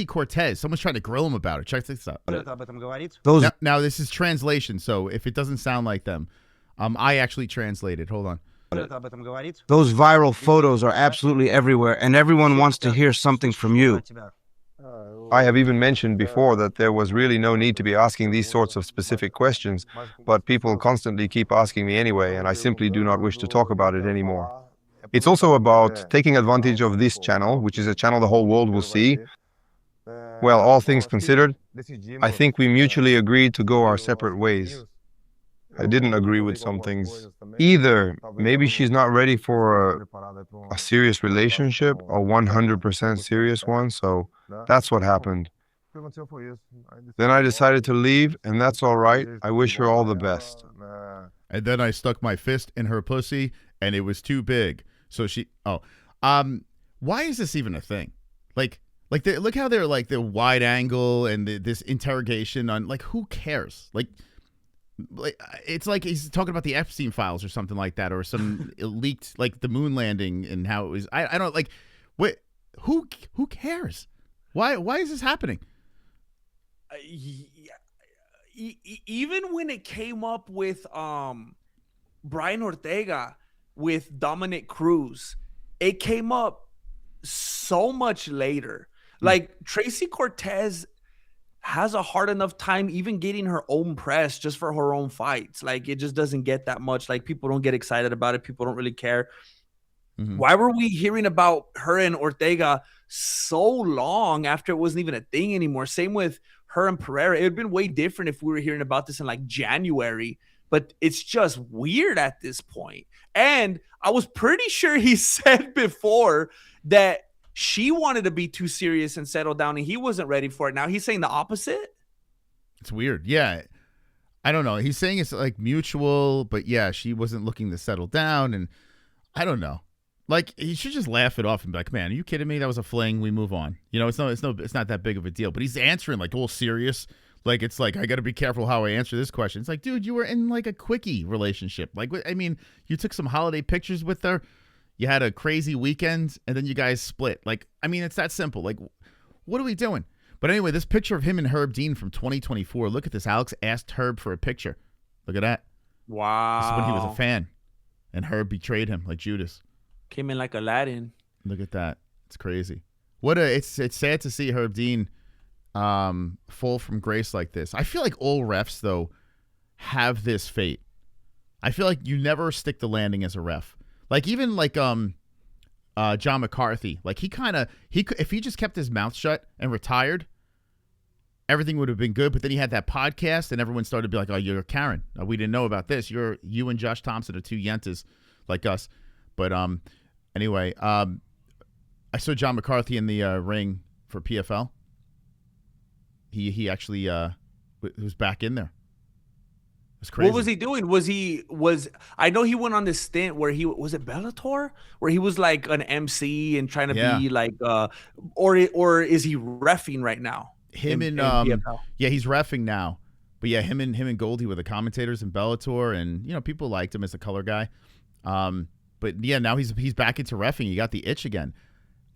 Cortez. Someone's trying to grill him about it. Check this out. Now, this is translation, so if it doesn't sound like them, I actually translated. Hold on. Those viral photos are absolutely everywhere, and everyone wants to hear something from you. I have even mentioned before that there was really no need to be asking these sorts of specific questions, but people constantly keep asking me anyway, and I simply do not wish to talk about it anymore. It's also about taking advantage of this channel, which is a channel the whole world will see, Well, all things considered, I think we mutually agreed to go our separate ways. I didn't agree with some things. Either maybe she's not ready for a serious relationship, a 100% serious one, so that's what happened. Then I decided to leave, and that's all right. I wish her all the best. And then I stuck my fist in her pussy, and it was too big. So she, why is this even a thing? Look how they're like the wide angle and this interrogation on, like, who cares? Like it's like he's talking about the Epstein files or something like that, or some leaked, like the moon landing and how it was. I don't like. What? Who cares? Why is this happening? Even when it came up with Brian Ortega with Dominic Cruz, it came up so much later. Like Tracy Cortez has a hard enough time even getting her own press just for her own fights. Like, it just doesn't get that much. Like, people don't get excited about it. People don't really care. Why were we hearing about her and Ortega so long after it wasn't even a thing anymore? Same with her and Pereira. It would have been way different if we were hearing about this in like January, but it's just weird at this point. And I was pretty sure he said before that she wanted to be too serious and settle down, and he wasn't ready for it. Now he's saying the opposite. It's weird. Yeah. I don't know. He's saying it's like mutual, but yeah, she wasn't looking to settle down, and I don't know. Like, he should just laugh it off and be like, "Man, are you kidding me? That was a fling. We move on." You know, it's not that big of a deal. But he's answering like all serious. Like, it's like, I got to be careful how I answer this question. It's like, dude, you were in like a quickie relationship. Like, I mean, you took some holiday pictures with her. You had a crazy weekend, and then you guys split. Like, I mean, it's that simple. Like, what are we doing? But anyway, this picture of him and Herb Dean from 2024. Look at this. Alex asked Herb for a picture. Look at that. Wow. This is when he was a fan, and Herb betrayed him like Judas. Came in like Aladdin. Look at that. It's crazy. It's sad to see Herb Dean fall from grace like this. I feel like all refs, though, have this fate. I feel like you never stick the landing as a ref. Like, even like John McCarthy, like if he just kept his mouth shut and retired, everything would have been good. But then he had that podcast, and everyone started to be like, "Oh, you're Karen. We didn't know about this. You and Josh Thompson are two yentas like us." But anyway, I saw John McCarthy in the ring for PFL. He actually was back in there. It's crazy. What was he doing? I know he went on this stint where was it Bellator, where he was like an MC and trying to be like or is he reffing right now? Him in PFL? Yeah, he's reffing now. But yeah, him and Goldie were the commentators in Bellator, and you know, people liked him as a color guy. But yeah, now he's back into reffing. He got the itch again,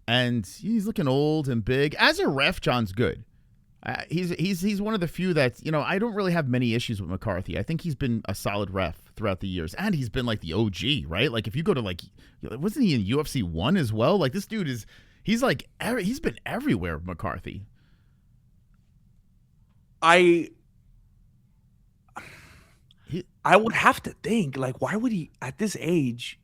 and he's looking old and big. As a ref, John's good. He's one of the few that, you know, I don't really have many issues with McCarthy. I think he's been a solid ref throughout the years, and he's been like the OG, right? Like, if you go to like, wasn't he in UFC 1 as well? Like, this dude he's been everywhere, McCarthy. I would have to think, like, why would he at this age?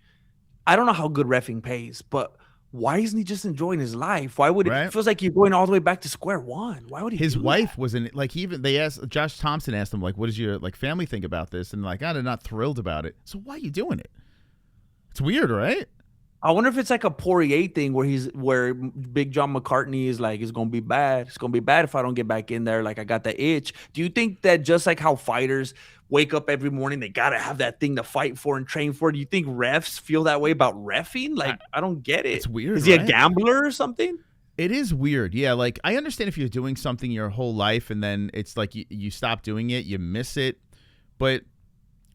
I don't know how good reffing pays, but why isn't he just enjoying his life? Why would it feels like you're going all the way back to square one? Why would he? His wife wasn't like, they asked Josh Thompson asked him, like, what does your like family think about this? And like, they're not thrilled about it. So why are you doing it? It's weird, right? I wonder if it's like a Poirier thing where Big John McCartney is like, it's gonna be bad. It's gonna be bad if I don't get back in there. Like, I got the itch. Do you think that just like how fighters wake up every morning, they gotta have that thing to fight for and train for? Do you think refs feel that way about reffing? Like, I don't get it. It's weird. Is he a gambler or something? It is weird. Yeah, like, I understand if you're doing something your whole life and then it's like you stop doing it, you miss it. But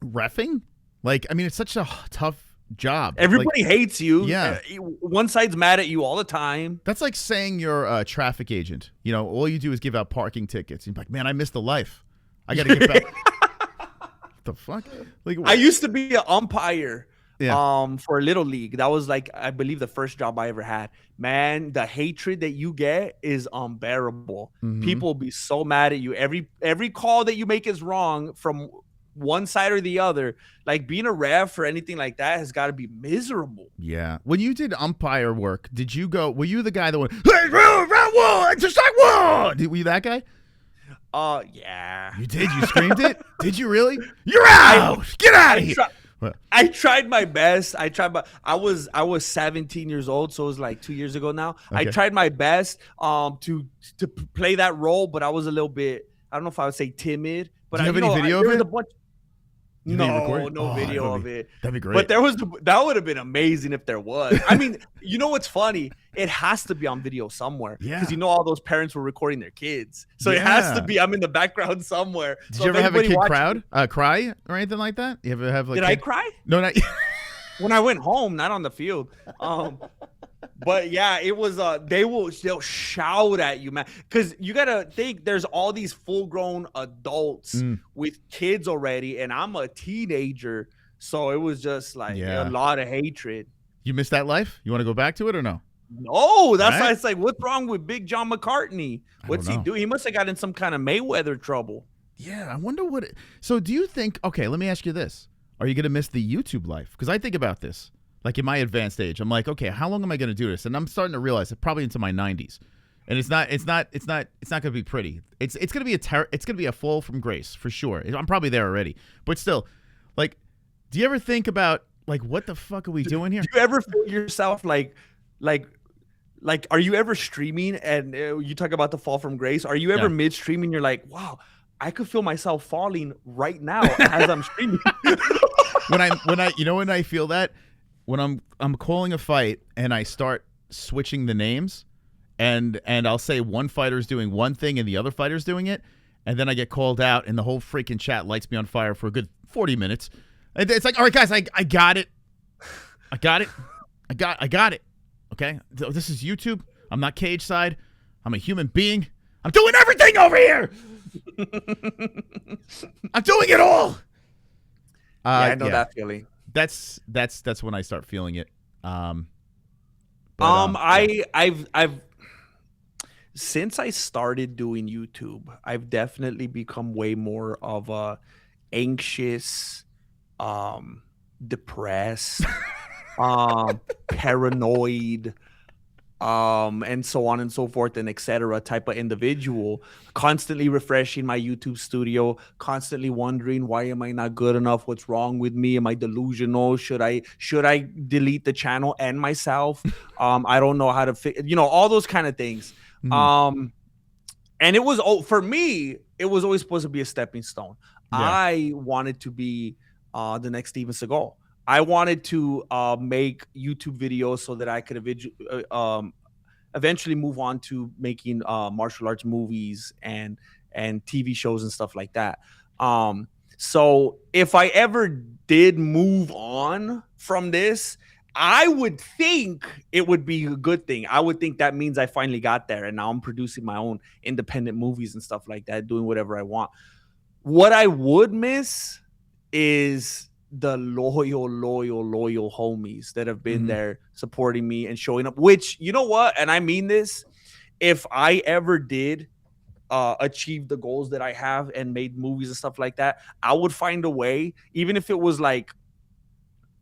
reffing? Like, I mean, it's such a tough job. Everybody hates you. Yeah. One side's mad at you all the time. That's like saying you're a traffic agent. You know, all you do is give out parking tickets. You're like, man, I missed a life. I got to get back. What the fuck? Like, I used to be an umpire for Little League. That was like, I believe, the first job I ever had. Man, the hatred that you get is unbearable. Mm-hmm. People will be so mad at you. Every call that you make is wrong from one side or the other. Like, being a ref or anything like that has got to be miserable. Yeah. When you did umpire work, were you the guy that went, "Hey, round one, just like Were you that guy? Yeah. You did? You screamed it? Did you really? You're out! Get out of here! I tried my best. I was 17 years old, so it was like 2 years ago now. Okay. I tried my best to play that role, but I was a little bit, I don't know if I would say timid. But Do you have any video of it? No video of it. That'd be great. But that would have been amazing if there was. I mean, you know what's funny? It has to be on video somewhere. Yeah. Because all those parents were recording their kids. So it has to be, I'm in the background somewhere. Did you ever have a kid cry or anything like that? You ever have like? Did I cry? No, not when I went home, not on the field. But yeah, it was they'll shout at you, man, because you gotta think there's all these full-grown adults with kids already, and I'm a teenager, so it was just like a lot of hatred. You miss that life? You want to go back to it or no? No, that's why it's like, what's wrong with Big John McCartney? What's he doing? He must have got in some kind of Mayweather trouble. Yeah, I wonder what. So do you think? Okay, let me ask you this: are you gonna miss the YouTube life? Because I think about this. Like in my advanced age, I'm like, okay, how long am I going to do this? And I'm starting to realize it probably into my 90s, and it's not going to be pretty. It's going to be a fall from grace for sure. I'm probably there already, but still, like, do you ever think about like what the fuck are we doing here? Do you ever feel yourself like, are you ever streaming and you talk about the fall from grace? Are you ever mid-streaming? You're like, wow, I could feel myself falling right now as I'm streaming. when I feel that. When I'm calling a fight and I start switching the names, and I'll say one fighter's doing one thing and the other fighter's doing it, and then I get called out and the whole freaking chat lights me on fire for a good 40 minutes. It's like, all right, guys, I got it. I got it. Okay, this is YouTube. I'm not cage side. I'm a human being. I'm doing everything over here. I'm doing it all. I know that feeling. That's when I start feeling it. I've since I started doing YouTube, I've definitely become way more of a anxious, depressed, paranoid, and so on and so forth and etc. type of individual, constantly refreshing my YouTube studio, constantly wondering, why am I not good enough? What's wrong with me? Am I delusional? Should I delete the channel and myself? I don't know how to fix, all those kind of things. And it was, for me, it was always supposed to be a stepping stone. I wanted to be the next Steven Seagal. I wanted to make YouTube videos so that I could eventually move on to making martial arts movies and TV shows and stuff like that. So if I ever did move on from this, I would think it would be a good thing. I would think that means I finally got there, and now I'm producing my own independent movies and stuff like that, doing whatever I want. What I would miss is the loyal homies that have been there supporting me and showing up, which, you know what? And I mean this, if I ever did achieve the goals that I have and made movies and stuff like that, I would find a way, even if it was like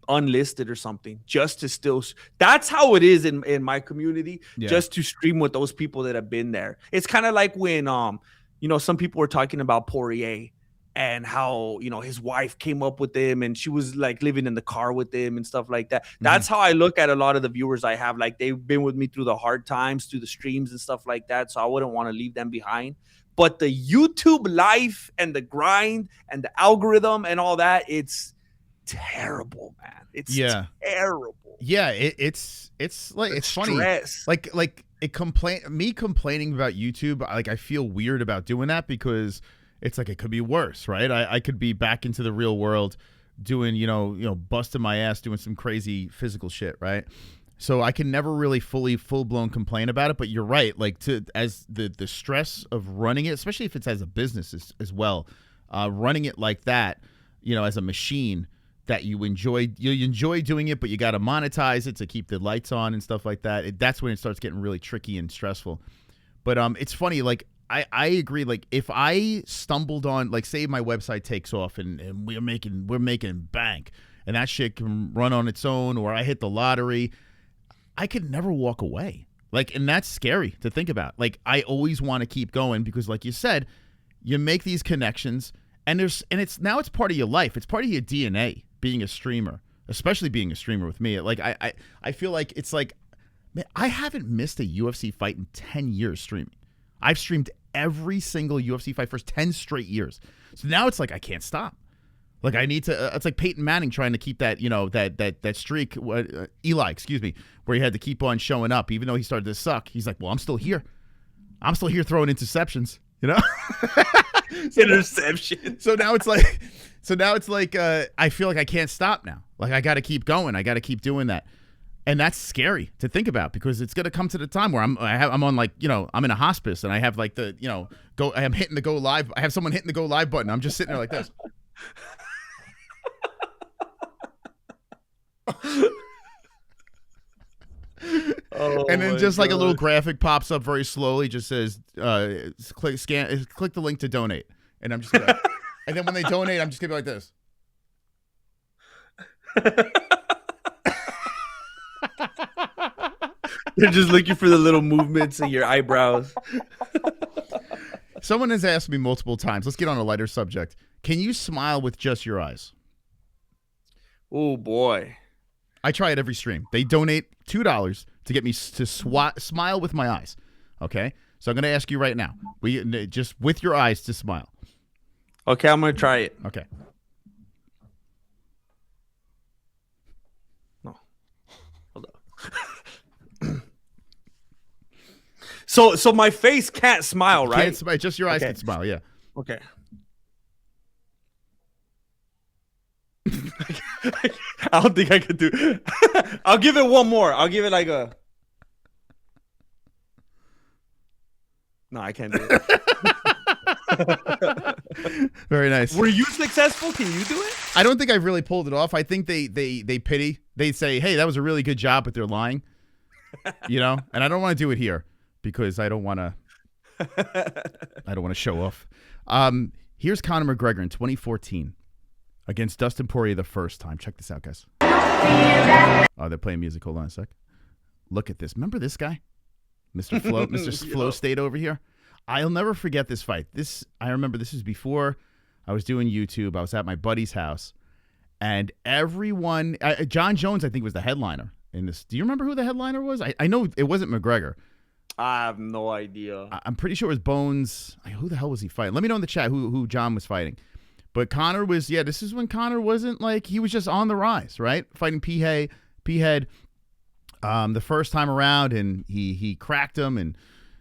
unlisted or something, just to still, that's how it is in my community, just to stream with those people that have been there. It's kind of like when, some people were talking about Poirier, and how, his wife came up with him and she was like living in the car with him and stuff like that. That's how I look at a lot of the viewers I have. Like, they've been with me through the hard times, through the streams and stuff like that. So I wouldn't want to leave them behind. But the YouTube life and the grind and the algorithm and all that, it's terrible, man. It's terrible. Yeah, it's like, it's funny. Like me complaining about YouTube, like, I feel weird about doing that because it's like it could be worse, right? I could be back into the real world doing, busting my ass, doing some crazy physical shit, right? So I can never really full-blown complain about it. But you're right, like, as the stress of running it, especially if it's as a business as well, running it like that, as a machine that you enjoy doing it, but you got to monetize it to keep the lights on and stuff like that. That's when it starts getting really tricky and stressful. But it's funny, like, I agree. Like, if I stumbled on, like, say my website takes off and we're making bank and that shit can run on its own, or I hit the lottery, I could never walk away. Like, and that's scary to think about. Like, I always want to keep going because, like you said, you make these connections, and it's part of your life. It's part of your DNA being a streamer, especially being a streamer with me. Like, I feel like it's like, man, I haven't missed a UFC fight in 10 years streaming. I've streamed every single UFC fight for 10 straight years. So now it's like I can't stop. Like I need to. It's like Peyton Manning trying to keep that, that streak. Eli, excuse me, where he had to keep on showing up, even though he started to suck. He's like, well, I'm still here. I'm still here throwing interceptions. Interception. So now it's like, I feel like I can't stop now. Like I got to keep going. I got to keep doing that. And that's scary to think about because it's going to come to the time where I'm on like, I'm in a hospice and I have like I'm hitting the go live. I have someone hitting the go live button. I'm just sitting there like this. And then just like a little graphic pops up very slowly, just says, click the link to donate. And I'm just gonna, and then when they donate, I'm just gonna be like this. They're just looking for the little movements in your eyebrows. Someone has asked me multiple times. Let's get on a lighter subject. Can you smile with just your eyes? Oh boy. I try it every stream. They donate $2 to get me to smile with my eyes. Okay? So I'm going to ask you right now. Just with your eyes to smile. Okay, I'm going to try it. Okay. No. Hold up. So my face can't smile, right? Can't smile. Just your eyes can smile, yeah. Okay. I don't think I could do. I'll give it one more. I'll give it like a. No, I can't do it. Very nice. Were you successful? Can you do it? I don't think I've really pulled it off. I think they pity. They say, "Hey, that was a really good job," but they're lying. And I don't want to do it here because I don't want to. I don't want to show off. Here's Conor McGregor in 2014. Against Dustin Poirier the first time. Check this out, guys. Oh, they're playing music. Hold on a sec. Look at this. Remember this guy? Mr. Flow, Mr. Flow State over here? I'll never forget this fight. I remember this was before I was doing YouTube. I was at my buddy's house. And everyone, John Jones, I think, was the headliner in this. Do you remember who the headliner was? I know it wasn't McGregor. I have no idea. I'm pretty sure it was Bones. Who the hell was he fighting? Let me know in the chat who John was fighting. But Conor was, this is when Conor wasn't like, he was just on the rise, right? Fighting P-Head the first time around, and he cracked him, and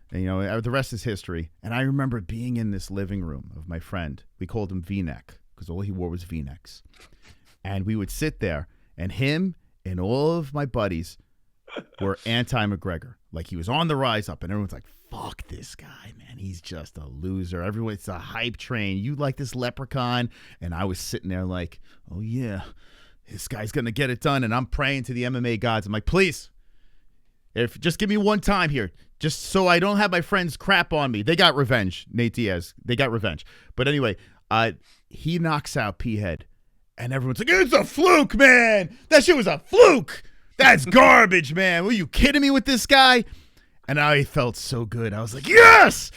the rest is history. And I remember being in this living room of my friend. We called him V-neck because all he wore was V-necks. And we would sit there, and him and all of my buddies were anti-McGregor. Like, he was on the rise up, and everyone's like, fuck this guy, man. He's just a loser. It's a hype train. You like this leprechaun? And I was sitting there like, oh, yeah, this guy's going to get it done. And I'm praying to the MMA gods. I'm like, please, just give me one time here, just so I don't have my friends crap on me. They got revenge, Nate Diaz. They got revenge. But anyway, he knocks out P-Head. And everyone's like, it's a fluke, man. That shit was a fluke. That's garbage, man. Were you kidding me with this guy? And I felt so good. I was like, yes,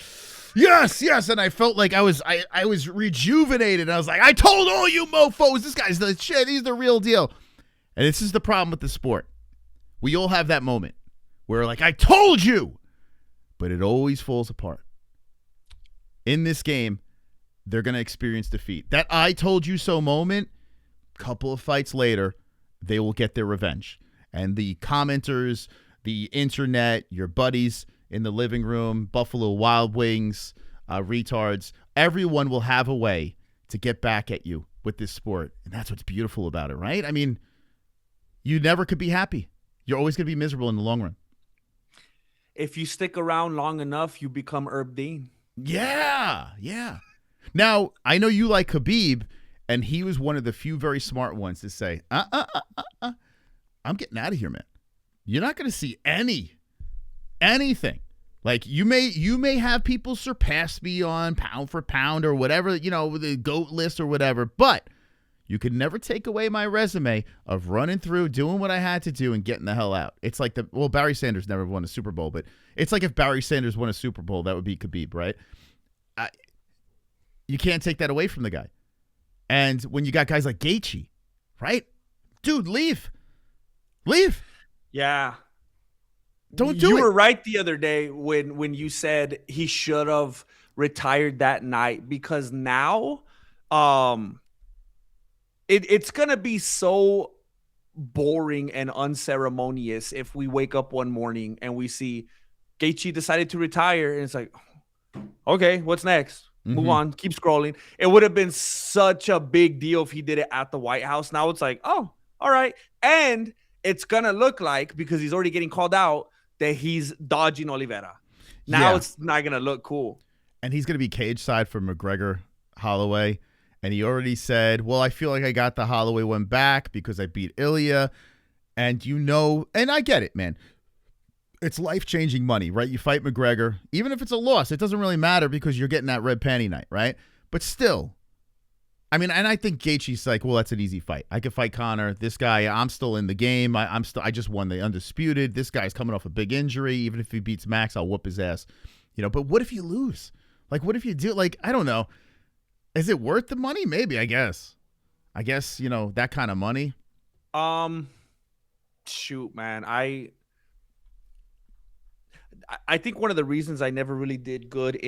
yes, yes. And I felt like I was rejuvenated. I was like, I told all you mofos, this guy's the shit. He's the real deal. And this is the problem with the sport. We all have that moment where like, I told you, but it always falls apart. In this game, they're going to experience defeat. That I told you so moment, couple of fights later, they will get their revenge. And the commenters, the internet, your buddies in the living room, Buffalo Wild Wings, retards, everyone will have a way to get back at you with this sport. And that's what's beautiful about it, right? I mean, you never could be happy. You're always going to be miserable in the long run. If you stick around long enough, you become Herb Dean. Yeah, yeah. Now, I know you like Khabib, and he was one of the few very smart ones to say, I'm getting out of here, man. You're not going to see anything. Like you may have people surpass me on pound for pound or whatever, the GOAT list or whatever, but You could never take away my resume of running through, doing what I had to do, and getting the hell out. It's like Barry Sanders never won a Super Bowl, but it's like if Barry Sanders won a Super Bowl, that would be Khabib, right? You can't take that away from the guy. And when you got guys like Gaethje, right? Dude, leave. Leave. Yeah. Don't do it. You were right the other day when you said he should have retired that night, because now it's going to be so boring and unceremonious if we wake up one morning and we see Gaethje decided to retire, and it's like, okay, what's next? Move on, keep scrolling. It would have been such a big deal if he did it at the White House. Now it's like, oh, all right. And it's going to look like, because he's already getting called out, that he's dodging Oliveira. Now it's not going to look cool. And he's going to be cage side for McGregor Holloway. And he already said, well, I feel like I got the Holloway one back because I beat Ilya. And and I get it, man. It's life-changing money, right? You fight McGregor. Even if it's a loss, it doesn't really matter because you're getting that red panty night, right? But still, I mean, and I think Gaethje's like, well, that's an easy fight. I could fight Conor. This guy, I'm still in the game. I just won the undisputed. This guy's coming off a big injury. Even if he beats Max, I'll whoop his ass. But what if you lose? Like, what if you do? Like, I don't know. Is it worth the money? Maybe, I guess, that kind of money. Shoot, man. I think one of the reasons I never really did good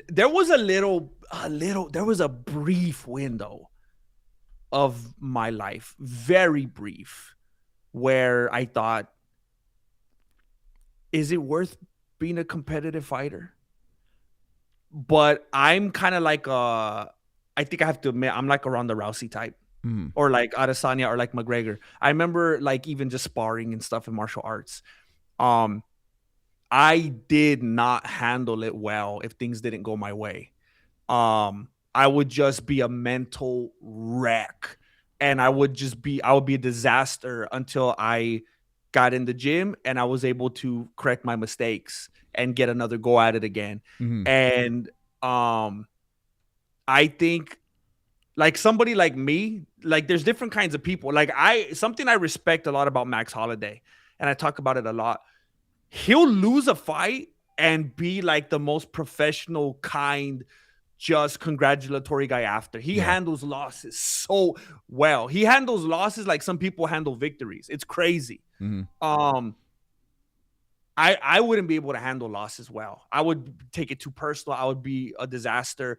there was there was a brief window of my life, very brief, where I thought, is it worth being a competitive fighter? But I'm kind of like I think I have to admit, I'm like a Ronda Rousey type. Or like Adesanya or like McGregor. I remember like even just sparring and stuff in martial arts. I did not handle it well if things didn't go my way. I would just be a mental wreck, and I would be a disaster until I got in the gym and I was able to correct my mistakes and get another go at it again. And I think like somebody like me, like there's different kinds of people. Like something I respect a lot about Max Holloway, and I talk about it a lot. He'll lose a fight and be like the most professional, kind, just congratulatory guy after. He handles losses so well. He handles losses like some people handle victories. It's crazy. I wouldn't be able to handle losses well. I would take it too personal. I would be a disaster.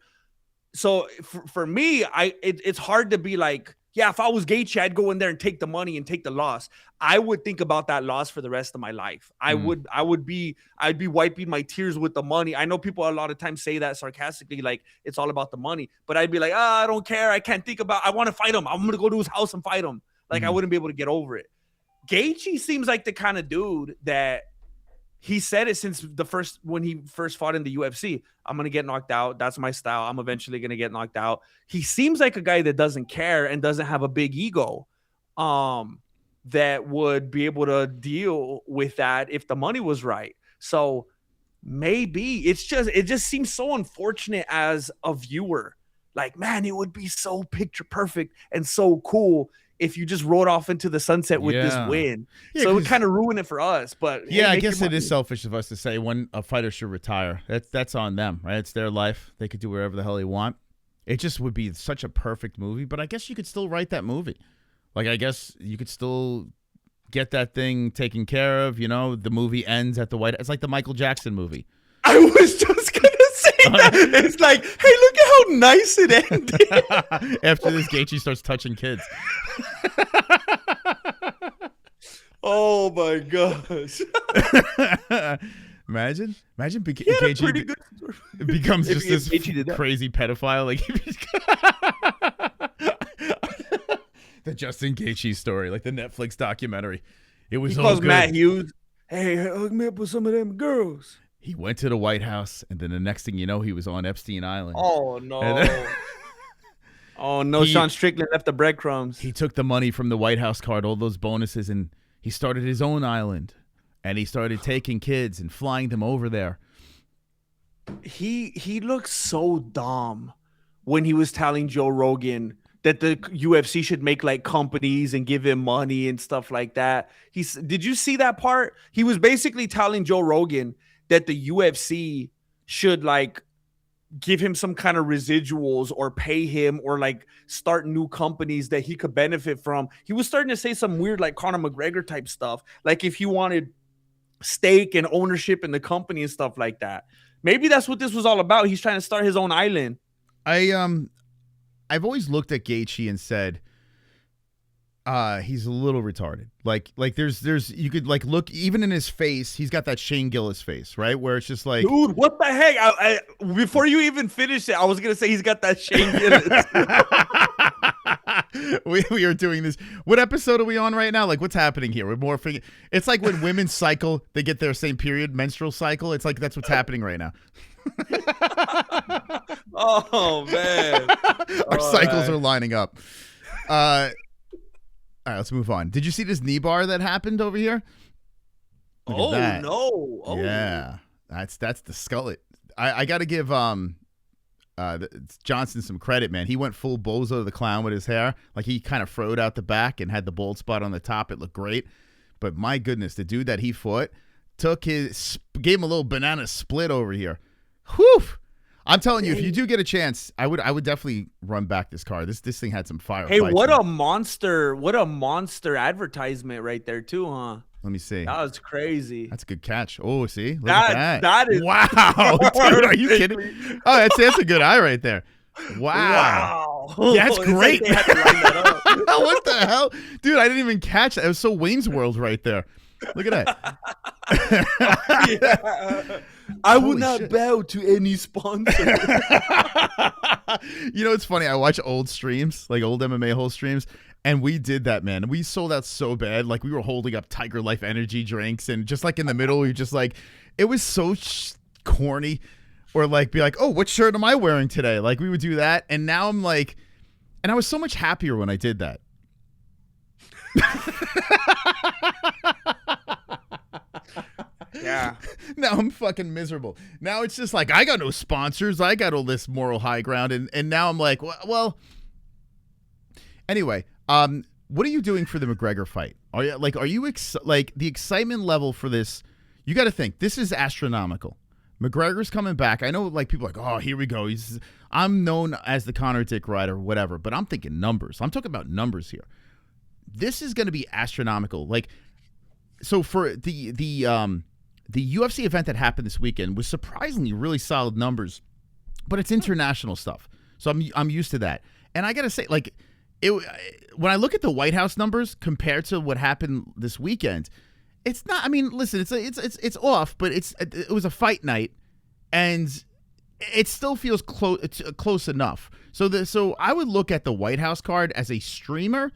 So for me, it's hard to be like, yeah, if I was Gaethje, I'd go in there and take the money and take the loss. I would think about that loss for the rest of my life. I'd be wiping my tears with the money. I know people a lot of times say that sarcastically, like it's all about the money, but I'd be like, I don't care. I can't think about, I want to fight him. I'm going to go to his house and fight him. Like I wouldn't be able to get over it. Gaethje seems like the kind of dude that he said it since when he first fought in the UFC. I'm going to get knocked out. That's my style. I'm eventually going to get knocked out. He seems like a guy that doesn't care and doesn't have a big ego that would be able to deal with that if the money was right. So maybe it just seems so unfortunate as a viewer. Like, man, it would be so picture perfect and so cool if you just rode off into the sunset with this win. So it would kind of ruin it for us. But I guess it is selfish of us to say when a fighter should retire. That's on them, right? It's their life. They could do whatever the hell they want. It just would be such a perfect movie. But I guess you could still write that movie. Like, I guess you could still get that thing taken care of. The movie ends at the White House. It's like the Michael Jackson movie. I was just going to say that. It's like, hey, look at how nice it ended. After this, Gaethje starts touching kids. Oh my gosh! Imagine Gaethje becomes just this crazy pedophile. Like the Justin Gaethje story, like the Netflix documentary. It was he all calls good. Matt Hughes. Hey, hook me up with some of them girls. He went to the White House, and then the next thing you know, he was on Epstein Island. Oh no! Oh no! Sean Strickland left the breadcrumbs. He took the money from the White House card, all those bonuses, and he started his own island. And he started taking kids and flying them over there. He looked so dumb when he was telling Joe Rogan that the UFC should make like companies and give him money and stuff like that. Did you see that part? He was basically telling Joe Rogan that the UFC should like give him some kind of residuals or pay him or like start new companies that he could benefit from. He was starting to say some weird like Conor McGregor type stuff. Like if he wanted stake and ownership in the company and stuff like that. Maybe that's what this was all about. He's trying to start his own island. I've always looked at Gaethje and said, he's a little retarded. Like there's you could like look even in his face. He's got that Shane Gillis face, right? Where it's just like, dude, what the heck? I before you even finish it, I was gonna say he's got that Shane Gillis. we are doing this. What episode are we on right now? Like, what's happening here? We're morphing. It's like when women cycle, they get their same period, menstrual cycle. It's like that's what's happening right now. Oh man, our cycles are lining up. All right, let's move on. Did you see this knee bar that happened over here? Look at that. No! Oh. Yeah, that's the skullet. I got to give Johnson some credit, man. He went full Bozo the Clown with his hair. Like he kind of froed out the back and had the bald spot on the top. It looked great. But my goodness, the dude that he fought gave him a little banana split over here. Whew! I'm telling you, if you do get a chance, I would definitely run back this car. This thing had some fire. Hey, what a monster advertisement right there too, huh? Let me see. That was crazy. That's a good catch. Oh, see? Look at that. That is wow. Dude, are you kidding? Oh, that's a good eye right there. Wow. Yeah, that's great. Like they had to line that up. What the hell? Dude, I didn't even catch that. It was so Wayne's World right there. Look at that. Yeah. I will not bow to any sponsor. You know, it's funny. I watch old streams, like old MMA whole streams, and we did that, man. We sold out so bad. Like, we were holding up Tiger Life energy drinks, and just like in the middle, we just like, it was so corny. Or like, be like, oh, what shirt am I wearing today? Like, we would do that. And now I'm like, and I was so much happier when I did that. Yeah. Now I'm fucking miserable. Now it's just like, I got no sponsors. I got all this moral high ground. And now I'm like, well, anyway, what are you doing for the McGregor fight? Are you like the excitement level for this? You got to think this is astronomical. McGregor's coming back. I know, like, people are like, oh, here we go. I'm known as the Conor Dick Rider, whatever, but I'm thinking numbers. I'm talking about numbers here. This is going to be astronomical. Like, so for the UFC event that happened this weekend was surprisingly really solid numbers, but it's international stuff, so I'm used to that. And I got to say, like, when I look at the White House numbers compared to what happened this weekend, it's not. I mean, listen, it's off, but it was a fight night, and it still feels close enough. So I would look at the White House card as a streamer,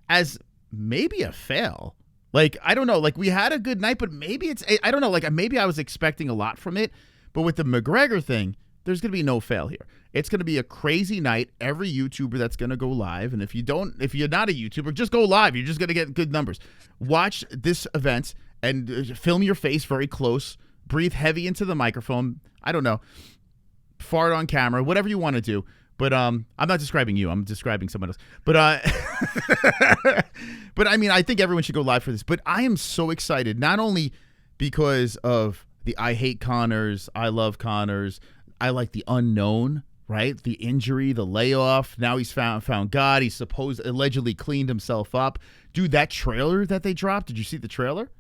as maybe a fail. Like, I don't know. Like, we had a good night, but maybe I don't know. Like, maybe I was expecting a lot from it, but with the McGregor thing, there's gonna be no fail here. It's going to be a crazy night. Every YouTuber that's going to go live, and if you're not a YouTuber, just go live. You're just going to get good numbers. Watch this event and film your face very close. Breathe heavy into the microphone. I don't know. Fart on camera, whatever you want to do. But I'm not describing you. I'm describing someone else. But but I mean, I think everyone should go live for this. But I am so excited, not only because of the I hate Conors, I love Conors, I like the unknown. Right? The injury, the layoff. Now he's found God. He's allegedly cleaned himself up. Dude, that trailer that they dropped, did you see the trailer?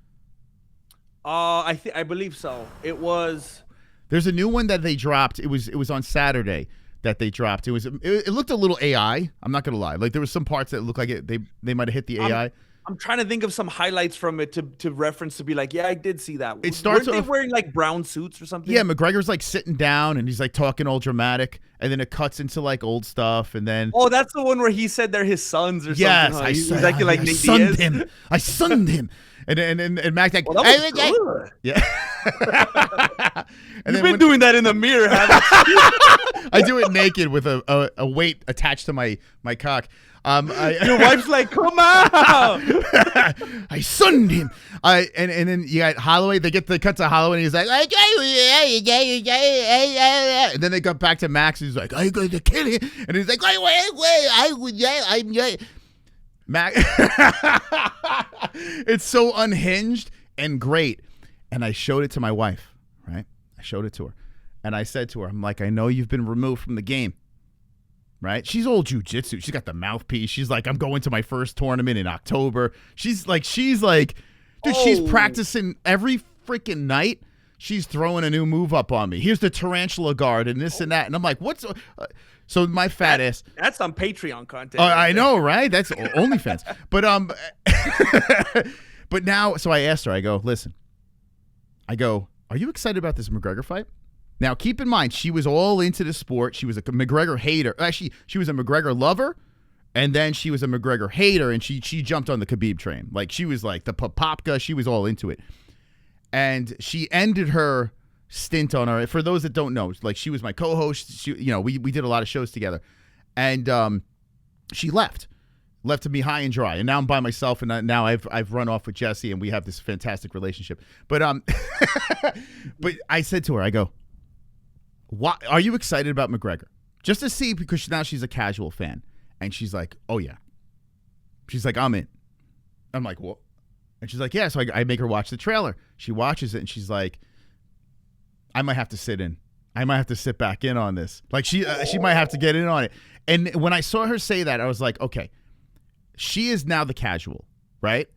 I believe so. It was. There's a new one that they dropped. It was on Saturday that they dropped. It looked a little AI. I'm not gonna lie. Like, there was some parts that looked like they might have hit the AI. I'm trying to think of some highlights from it to reference, to be like, yeah, I did see that. It starts. Weren't they wearing like brown suits or something? Yeah, McGregor's like sitting down and he's like talking all dramatic, and then it cuts into like old stuff, and then that's the one where he said they're his sons or yes, something. Yes, I sunned him. I sunned him. And Mac like, well, that was good. Yeah. And you've been doing that in the mirror, haven't you? I do it naked with a weight attached to my cock. Your wife's like, come out. I sunned him. And then you got Holloway. They cut to Holloway, and he's like, and then they got back to Max, who's He's like, I'm going to kill him. And he's like, wait, Mac. It's so unhinged and great. And I showed it to my wife, right? I showed it to her. And I said to her, I'm like, I know you've been removed from the game, right? She's old jiu-jitsu. She's got the mouthpiece. She's like, I'm going to my first tournament in October. She's like, dude, she's practicing every freaking night. She's throwing a new move up on me. Here's the tarantula guard and this and that. And I'm like, what's... So my fat ass. That's some Patreon content. I know, right? That's OnlyFans. But now, so I asked her, I go, listen, are you excited about this McGregor fight? Now, keep in mind, she was all into the sport. She was a McGregor hater. Actually, she was a McGregor lover, and then she was a McGregor hater, and she jumped on the Khabib train. Like, she was like the papapka. She was all into it. And she ended her stint on her. For those that don't know, like, she was my co-host. We did a lot of shows together. And she left to me high and dry. And now I'm by myself, and now I've run off with Jesse, and we have this fantastic relationship. But but I said to her, I go, "Why are you excited about McGregor?" Just to see, because now she's a casual fan. And she's like, "Oh yeah." She's like, "I'm in." I'm like, "What?" And she's like, "Yeah." So I make her watch the trailer. She watches it, and she's like, I might have to sit in. I might have to sit back in on this. Like, she might have to get in on it. And when I saw her say that, I was like, okay, she is now the casual, right?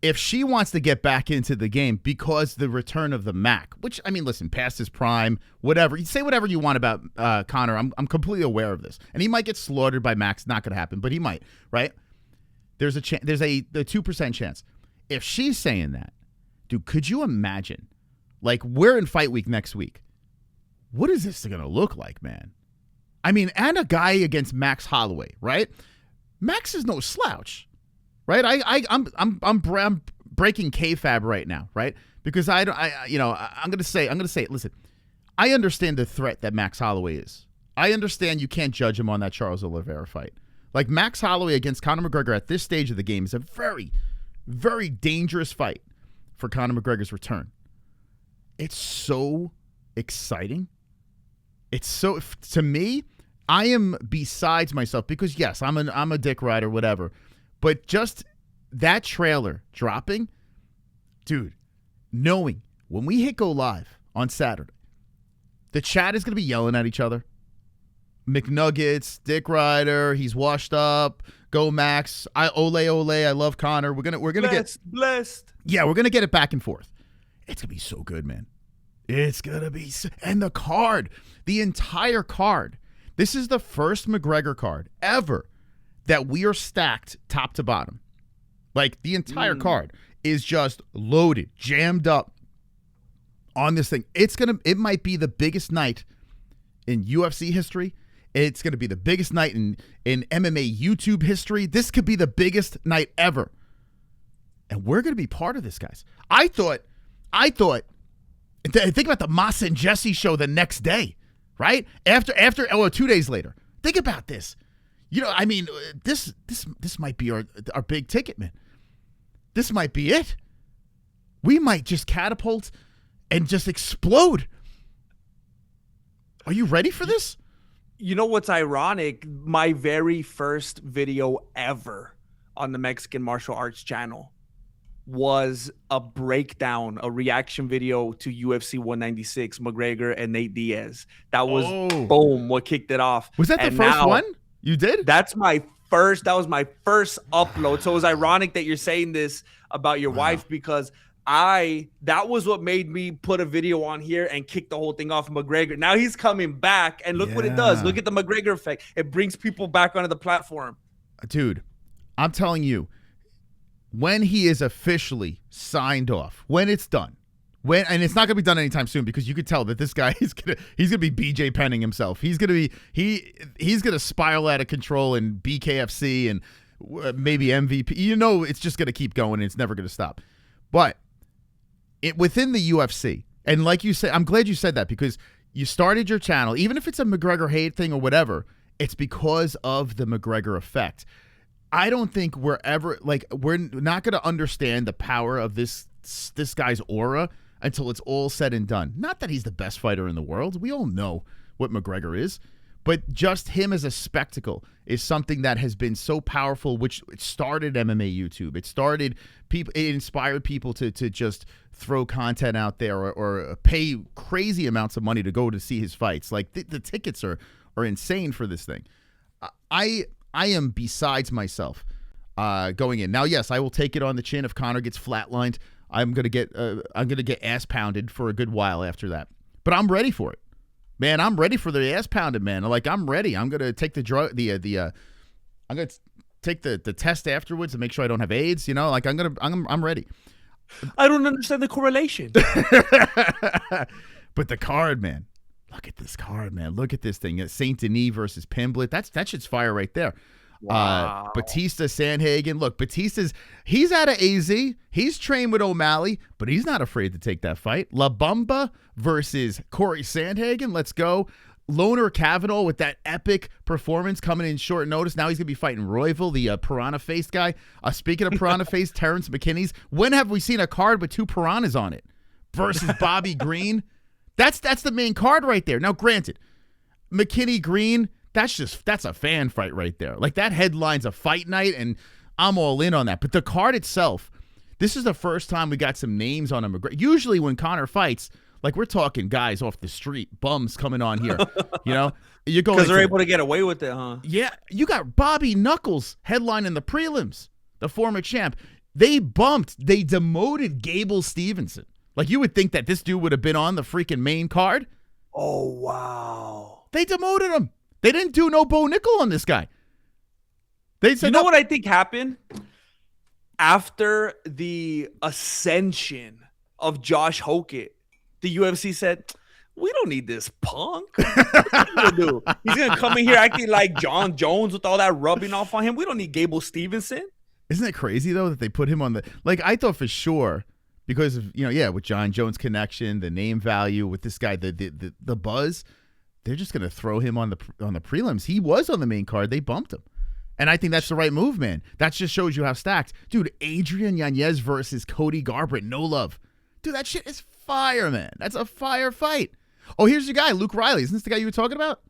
If she wants to get back into the game because the return of the Mac, which, I mean, listen, past his prime, whatever. You say whatever you want about Conor. I'm completely aware of this. And he might get slaughtered by Max. Not going to happen, but he might, right? There's a 2% chance. If she's saying that, dude, could you imagine? Like, we're in fight week next week. What is this going to look like, man? I mean, and a guy against Max Holloway, right? Max is no slouch, right? I'm breaking kayfabe right now, right? Because I'm going to say it. Listen, I understand the threat that Max Holloway is. I understand you can't judge him on that Charles Oliveira fight. Like, Max Holloway against Conor McGregor at this stage of the game is a very, very dangerous fight for Conor McGregor's return. It's so exciting. It's so, to me, I am besides myself because, yes, I'm a dick rider, whatever. But just that trailer dropping, dude, knowing when we hit go live on Saturday, the chat is going to be yelling at each other. McNuggets, Dick Rider, he's washed up. Go Max, ole, I love Conor. We're gonna get blessed. Yeah, we're gonna get it back and forth. It's gonna be so good, man. It's gonna be and the card, the entire card. This is the first McGregor card ever that we are stacked top to bottom. Like, the entire card is just loaded, jammed up on this thing. It might be the biggest night in UFC history. It's going to be the biggest night in MMA YouTube history. This could be the biggest night ever. And we're going to be part of this, guys. I thought, think about the MOS and Jesse show the next day, right? After 2 days later. Think about this. I mean, this might be our big ticket, man. This might be it. We might just catapult and just explode. Are you ready for this? You know what's ironic? My very first video ever on the Mexican Martial Arts channel was a breakdown, a reaction video to UFC 196, McGregor and Nate Diaz. That was, boom, what kicked it off. Was that the first one you did? That was my first upload. So it was ironic that you're saying this about your wife, because that was what made me put a video on here and kick the whole thing off McGregor. Now he's coming back, and look what it does. Look at the McGregor effect. It brings people back onto the platform. Dude, I'm telling you, when he is officially signed off, when it's done, and it's not going to be done anytime soon, because you could tell that this guy he's gonna be BJ Penning himself. He's gonna spiral out of control and BKFC and maybe MVP. It's just gonna keep going and it's never gonna stop. But within the UFC, and like you said, I'm glad you said that, because you started your channel, even if it's a McGregor hate thing or whatever, it's because of the McGregor effect. I don't think we're not going to understand the power of this guy's aura until it's all said and done. Not that he's the best fighter in the world. We all know what McGregor is. But just him as a spectacle is something that has been so powerful, which it started MMA YouTube. It started people. It inspired people to just throw content out there or pay crazy amounts of money to go to see his fights. Like the tickets are insane for this thing. I am besides myself going in. Now, yes, I will take it on the chin if Conor gets flatlined. I'm gonna get ass pounded for a good while after that. But I'm ready for it. Man, I'm ready for the ass pounded, man. Like, I'm ready. I'm gonna take the drug, I'm gonna take the test afterwards to make sure I don't have AIDS. You know, like I'm ready. I don't understand the correlation. But the card, man. Look at this card, man. Look at this thing. Saint Denis versus Pimblett. That shit's fire right there. Wow. Batista, Sandhagen. Look, he's out of AZ. He's trained with O'Malley, but he's not afraid to take that fight. La Bamba versus Corey Sandhagen. Let's go. Loner Kavanaugh with that epic performance coming in short notice. Now he's going to be fighting Royval, the piranha-faced guy. Speaking of piranha-faced, Terrence McKinney's. When have we seen a card with two piranhas on it? Versus Bobby Green. That's the main card right there. Now, granted, McKinney Green, that's a fan fight right there. Like, that headlines a fight night, and I'm all in on that. But the card itself, this is the first time we got some names on him. Usually when Conor fights, like, we're talking guys off the street, bums coming on here. You know, you're going because they're able to get away with it, huh? Yeah, you got Bobby Knuckles headlining the prelims, the former champ. They demoted Gable Stevenson. Like, you would think that this dude would have been on the freaking main card. Oh, wow. They demoted him. They didn't do no Bo Nickel on this guy. They said, you know what I think happened? After the ascension of Josh Hokett, the UFC said, we don't need this punk. What are you gonna do? He's going to come in here acting like John Jones with all that rubbing off on him. We don't need Gable Stevenson. Isn't it crazy, though, that they put him on the... Like, I thought for sure... Because of, with John Jones' connection, the name value with this guy, the buzz, they're just gonna throw him on the prelims. He was on the main card. They bumped him, and I think that's the right move, man. That just shows you how stacked, dude. Adrian Yanez versus Cody Garbrandt, no love, dude. That shit is fire, man. That's a fire fight. Oh, here's your guy, Luke Riley. Isn't this the guy you were talking about?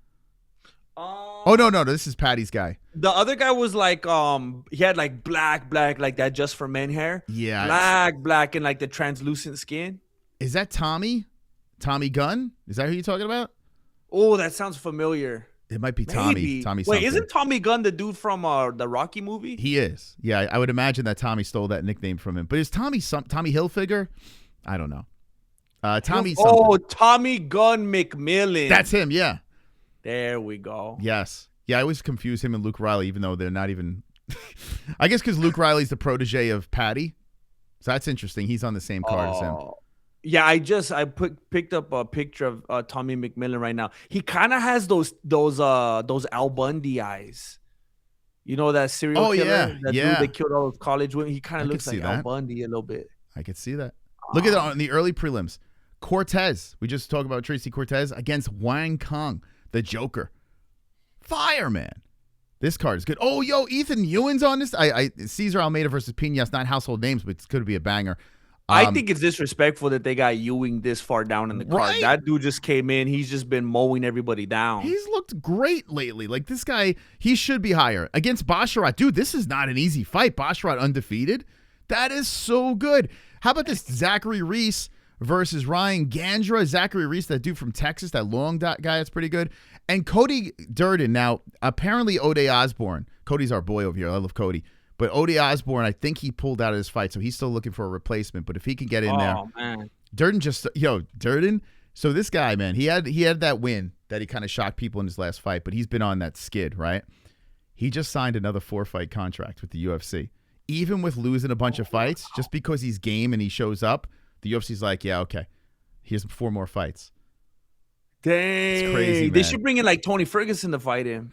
Oh no, this is Patty's guy. The other guy was like, he had like black, like that just for men hair. Yeah, black, and like the translucent skin. Is that Tommy Gunn? Is that who you're talking about? Oh, that sounds familiar. It might be Maybe. Tommy. Wait, something. Isn't Tommy Gunn the dude from the Rocky movie? He is. Yeah, I would imagine that Tommy stole that nickname from him. But is Tommy Hilfiger? I don't know. Tommy. Oh, Tommy Gunn McMillan. That's him. Yeah. There we go. Yes. Yeah, I always confuse him and Luke Riley, even though they're not even... I guess because Luke Riley's the protege of Patty. So that's interesting. He's on the same card as him. Yeah, I picked up a picture of Tommy McMillan right now. He kind of has those Al Bundy eyes. You know that serial killer? Yeah. That dude that killed all those college women? He kind of looks like Al Bundy a little bit. I could see that. Look at that on the early prelims. Cortez. We just talked about Tracy Cortez against Wang Kong. The Joker. Fire, man. This card is good. Oh, yo, Ethan Ewan's on this. Cesar Almeida versus Pena. It's not household names, but it's going to be a banger. I think it's disrespectful that they got Ewing this far down in the card. Right? That dude just came in. He's just been mowing everybody down. He's looked great lately. Like, this guy, he should be higher. Against Basharat. Dude, this is not an easy fight. Basharat undefeated. That is so good. How about this Zachary Reese versus Ryan Gandra? Zachary Reese, that dude from Texas, that long guy, that's pretty good. And Cody Durden. Now, apparently Ode Osborne. Cody's our boy over here. I love Cody. But Ode Osborne, I think he pulled out of his fight, so he's still looking for a replacement. But if he can get in there. Man. Durden Durden. So this guy, man, he had that win that he kind of shocked people in his last fight, but he's been on that skid, right? He just signed another 4-fight contract with the UFC. Even with losing a bunch of fights, just because he's game and he shows up, the UFC's like, yeah, okay. Here's 4 more fights. Dang. It's crazy, man. They should bring in like Tony Ferguson to fight him.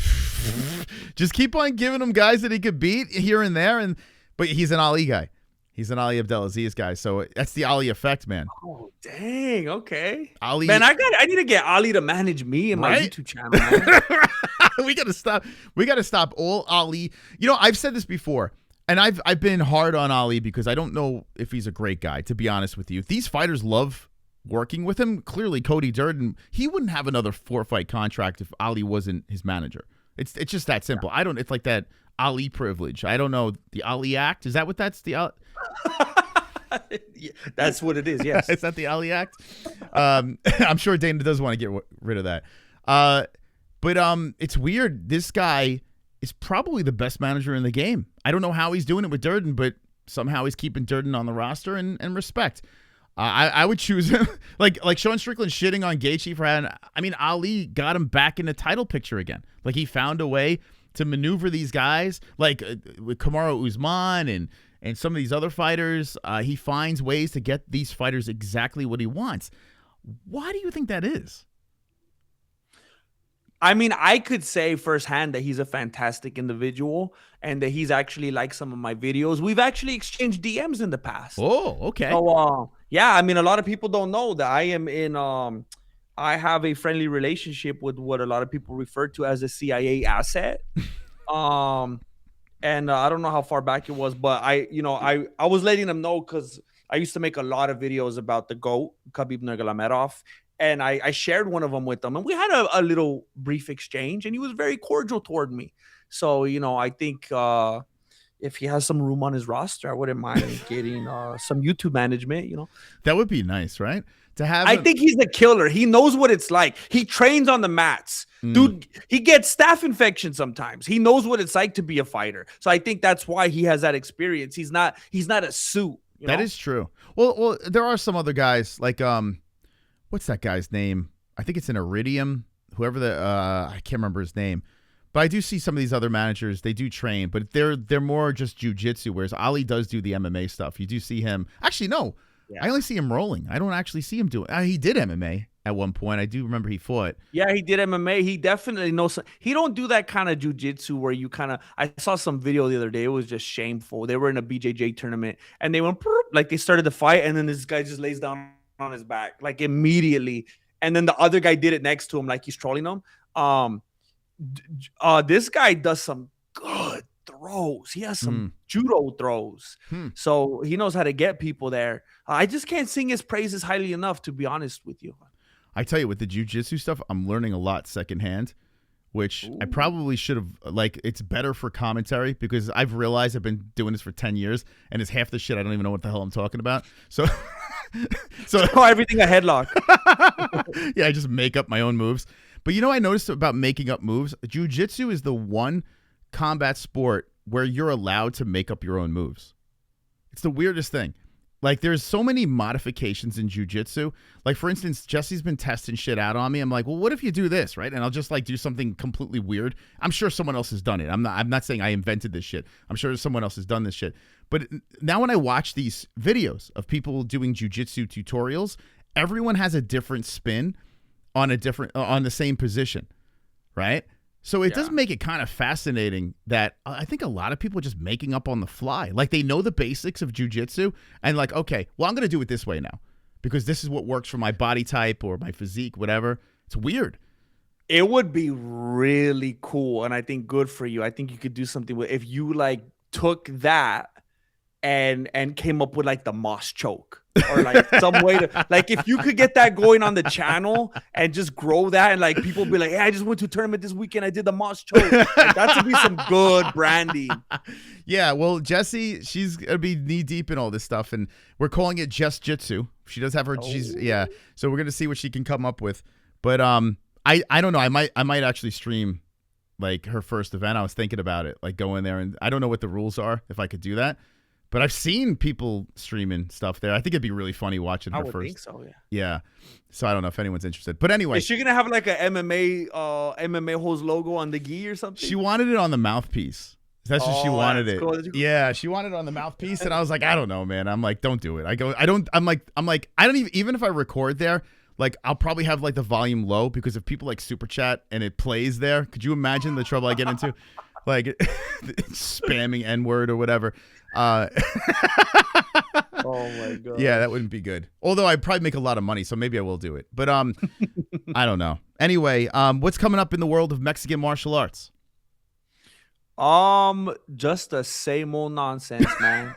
Just keep on giving him guys that he could beat here and there. But he's an Ali guy. He's an Ali Abdelaziz guy. So that's the Ali effect, man. Oh, dang. Okay. Ali. Man, I need to get Ali to manage me and my YouTube channel, man. We got to stop all Ali. I've said this before. And I've been hard on Ali because I don't know if he's a great guy, to be honest with you. These fighters love working with him. Clearly, Cody Durden, he wouldn't have another 4-fight contract if Ali wasn't his manager. It's just that simple. I don't. It's like that Ali privilege. I don't know, the Ali Act. Is that what that's the? Yeah, that's what it is. Yes, is that the Ali Act? I'm sure Dana does want to get rid of that. But it's weird. This guy is probably the best manager in the game. I don't know how he's doing it with Durden, but somehow he's keeping Durden on the roster and respect. I would choose him. like Sean Strickland shitting on Gaethje for having. I mean, Ali got him back in the title picture again. Like, he found a way to maneuver these guys, like with Kamaru Usman and some of these other fighters. He finds ways to get these fighters exactly what he wants. Why do you think that is? I mean, I could say firsthand that he's a fantastic individual and that he's actually liked some of my videos. We've actually exchanged DMs in the past. Oh, okay. So, yeah, I mean, a lot of people don't know that I am in, I have a friendly relationship with what a lot of people refer to as a CIA asset. And I don't know how far back it was, but I was letting them know because I used to make a lot of videos about the GOAT, Khabib Nurmagomedov. And I shared one of them with them, and we had a little brief exchange, and he was very cordial toward me. So, I think if he has some room on his roster, I wouldn't mind getting some YouTube management, That would be nice, right? To have. I think he's a killer. He knows what it's like. He trains on the mats. Dude, he gets staph infection sometimes. He knows what it's like to be a fighter. So I think that's why he has that experience. He's not a suit. That is true. Well, there are some other guys like what's that guy's name? I think it's an Iridium, whoever I can't remember his name. But I do see some of these other managers, they do train, but they're more just jiu-jitsu, whereas Ali does do the MMA stuff. You do see him. Actually, no. Yeah. I only see him rolling. I don't actually see him doing he did MMA at one point. I do remember he fought. Yeah, he did MMA. He definitely knows. He don't do that kind of jiu-jitsu where you kind of – I saw some video the other day. It was just shameful. They were in a BJJ tournament, and they went – like they started the fight, and then this guy just lays down on his back like immediately, and then the other guy did it next to him like he's trolling him. This guy does some good throws. He has some judo throws, so he knows how to get people there. I just can't sing his praises highly enough, to be honest with you. I tell you, with the jiu-jitsu stuff, I'm learning a lot secondhand, which I probably should have, it's better for commentary because I've realized I've been doing this for 10 years and it's half the shit I don't even know what the hell I'm talking about. So everything a headlock. Yeah, I just make up my own moves. But I noticed about making up moves, jiu-jitsu is the one combat sport where you're allowed to make up your own moves. It's the weirdest thing. Like, there's so many modifications in jiu-jitsu. Like, for instance, Jesse's been testing shit out on me. I'm like, well, what if you do this, right? And I'll just, do something completely weird. I'm sure someone else has done it. I'm not saying I invented this shit. I'm sure someone else has done this shit. But now when I watch these videos of people doing jiu-jitsu tutorials, everyone has a different spin on the same position, right? So it does make it kind of fascinating that I think a lot of people are just making up on the fly. Like, they know the basics of jiu-jitsu and okay, well, I'm going to do it this way now because this is what works for my body type or my physique, whatever. It's weird. It would be really cool, and I think good for you. I think you could do something with if you took that and came up with the MOS choke. Or some way to if you could get that going on the channel and just grow that and people be like, hey, I just went to a tournament this weekend, I did the MOS choke. That would be some good branding. Yeah, well, Jessie, she's gonna be knee deep in all this stuff, and we're calling it Just Jitsu. She does have her so we're gonna see what she can come up with. But I don't know, I might actually stream her first event. I was thinking about it, go in there, and I don't know what the rules are if I could do that. But I've seen people streaming stuff there. I think it'd be really funny watching her first. I would think so, yeah. Yeah. So I don't know if anyone's interested. But anyway. Is she going to have a MMA host logo on the gi or something? She wanted it on the mouthpiece. That's what she wanted it. Cool. Yeah, she wanted it on the mouthpiece. And I was like, I don't know, man. I'm like, don't do it. I don't even if I record there, I'll probably have the volume low because if people super chat and it plays there, could you imagine the trouble I get into? Spamming N-word or whatever. Oh my god. Yeah, that wouldn't be good. Although I'd probably make a lot of money, so maybe I will do it. But I don't know. Anyway, what's coming up in the world of Mexican martial arts? Just the same old nonsense, man.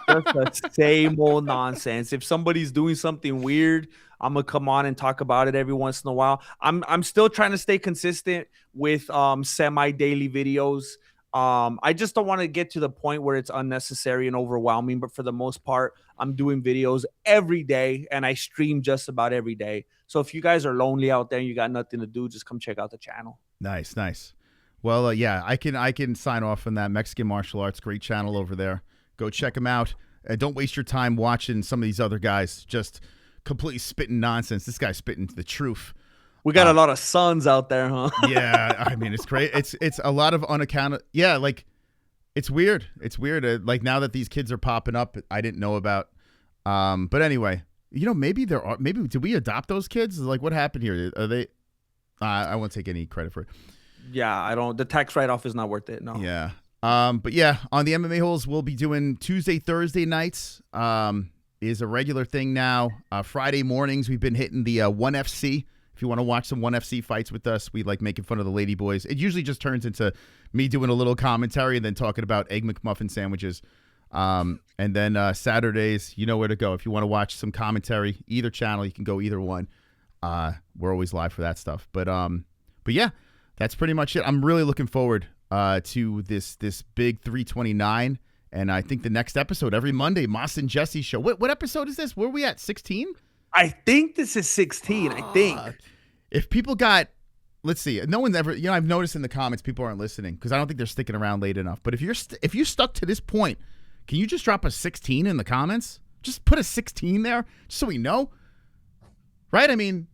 Just the same old nonsense. If somebody's doing something weird, I'm gonna come on and talk about it every once in a while. I'm still trying to stay consistent with semi-daily videos. I just don't want to get to the point where it's unnecessary and overwhelming, but for the most part, I'm doing videos every day and I stream just about every day. So if you guys are lonely out there and you got nothing to do, just come check out the channel. Nice, nice. Well, yeah, I can sign off on that. Mexican Martial Arts, great channel over there. Go check them out. Don't waste your time watching some of these other guys just completely spitting nonsense. This guy's spitting the truth. We got a lot of sons out there, huh? Yeah, I mean, it's great. It's a lot of unaccountable. Yeah, like it's weird. It's weird. Like now that these kids are popping up, I didn't know about. But anyway, maybe did we adopt those kids? Like, what happened here? Are they? I won't take any credit for it. Yeah, I don't. The tax write-off is not worth it. No. Yeah. But yeah, on the MMA holes, we'll be doing Tuesday, Thursday nights. Is a regular thing now. Friday mornings, we've been hitting the 1FC. If you want to watch some 1FC fights with us, we like making fun of the lady boys. It usually just turns into me doing a little commentary and then talking about Egg McMuffin sandwiches. And then Saturdays, you know where to go. If you want to watch some commentary, either channel, you can go either one. We're always live for that stuff. But yeah, that's pretty much it. I'm really looking forward to this big 329. And I think the next episode, every Monday, Moss and Jesse show. What episode is this? Where are we at? 16? I think this is 16. I think. If people got, let's see, no one's ever, I've noticed in the comments people aren't listening because I don't think they're sticking around late enough. But if you stuck to this point, can you just drop a 16 in the comments? Just put a 16 there just so we know. Right? I mean,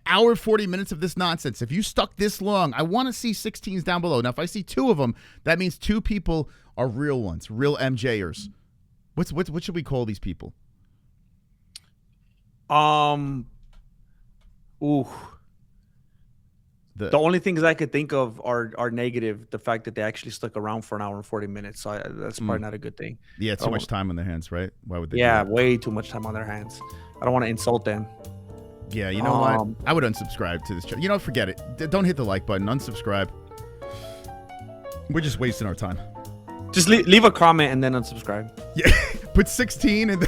hour 40 minutes of this nonsense. If you stuck this long, I want to see 16s down below. Now, if I see 2 of them, that means 2 people are real ones, real MJers. What should we call these people? Ooh. The only things I could think of are negative. The fact that they actually stuck around for an hour and 40 minutes. So that's probably not a good thing. Yeah, too much time on their hands, right? Why would they? Yeah, way too much time on their hands. I don't want to insult them. Yeah, you know what? I would unsubscribe to this channel. Forget it. Don't hit the like button. Unsubscribe. We're just wasting our time. Just leave a comment and then unsubscribe. Yeah, put 16 and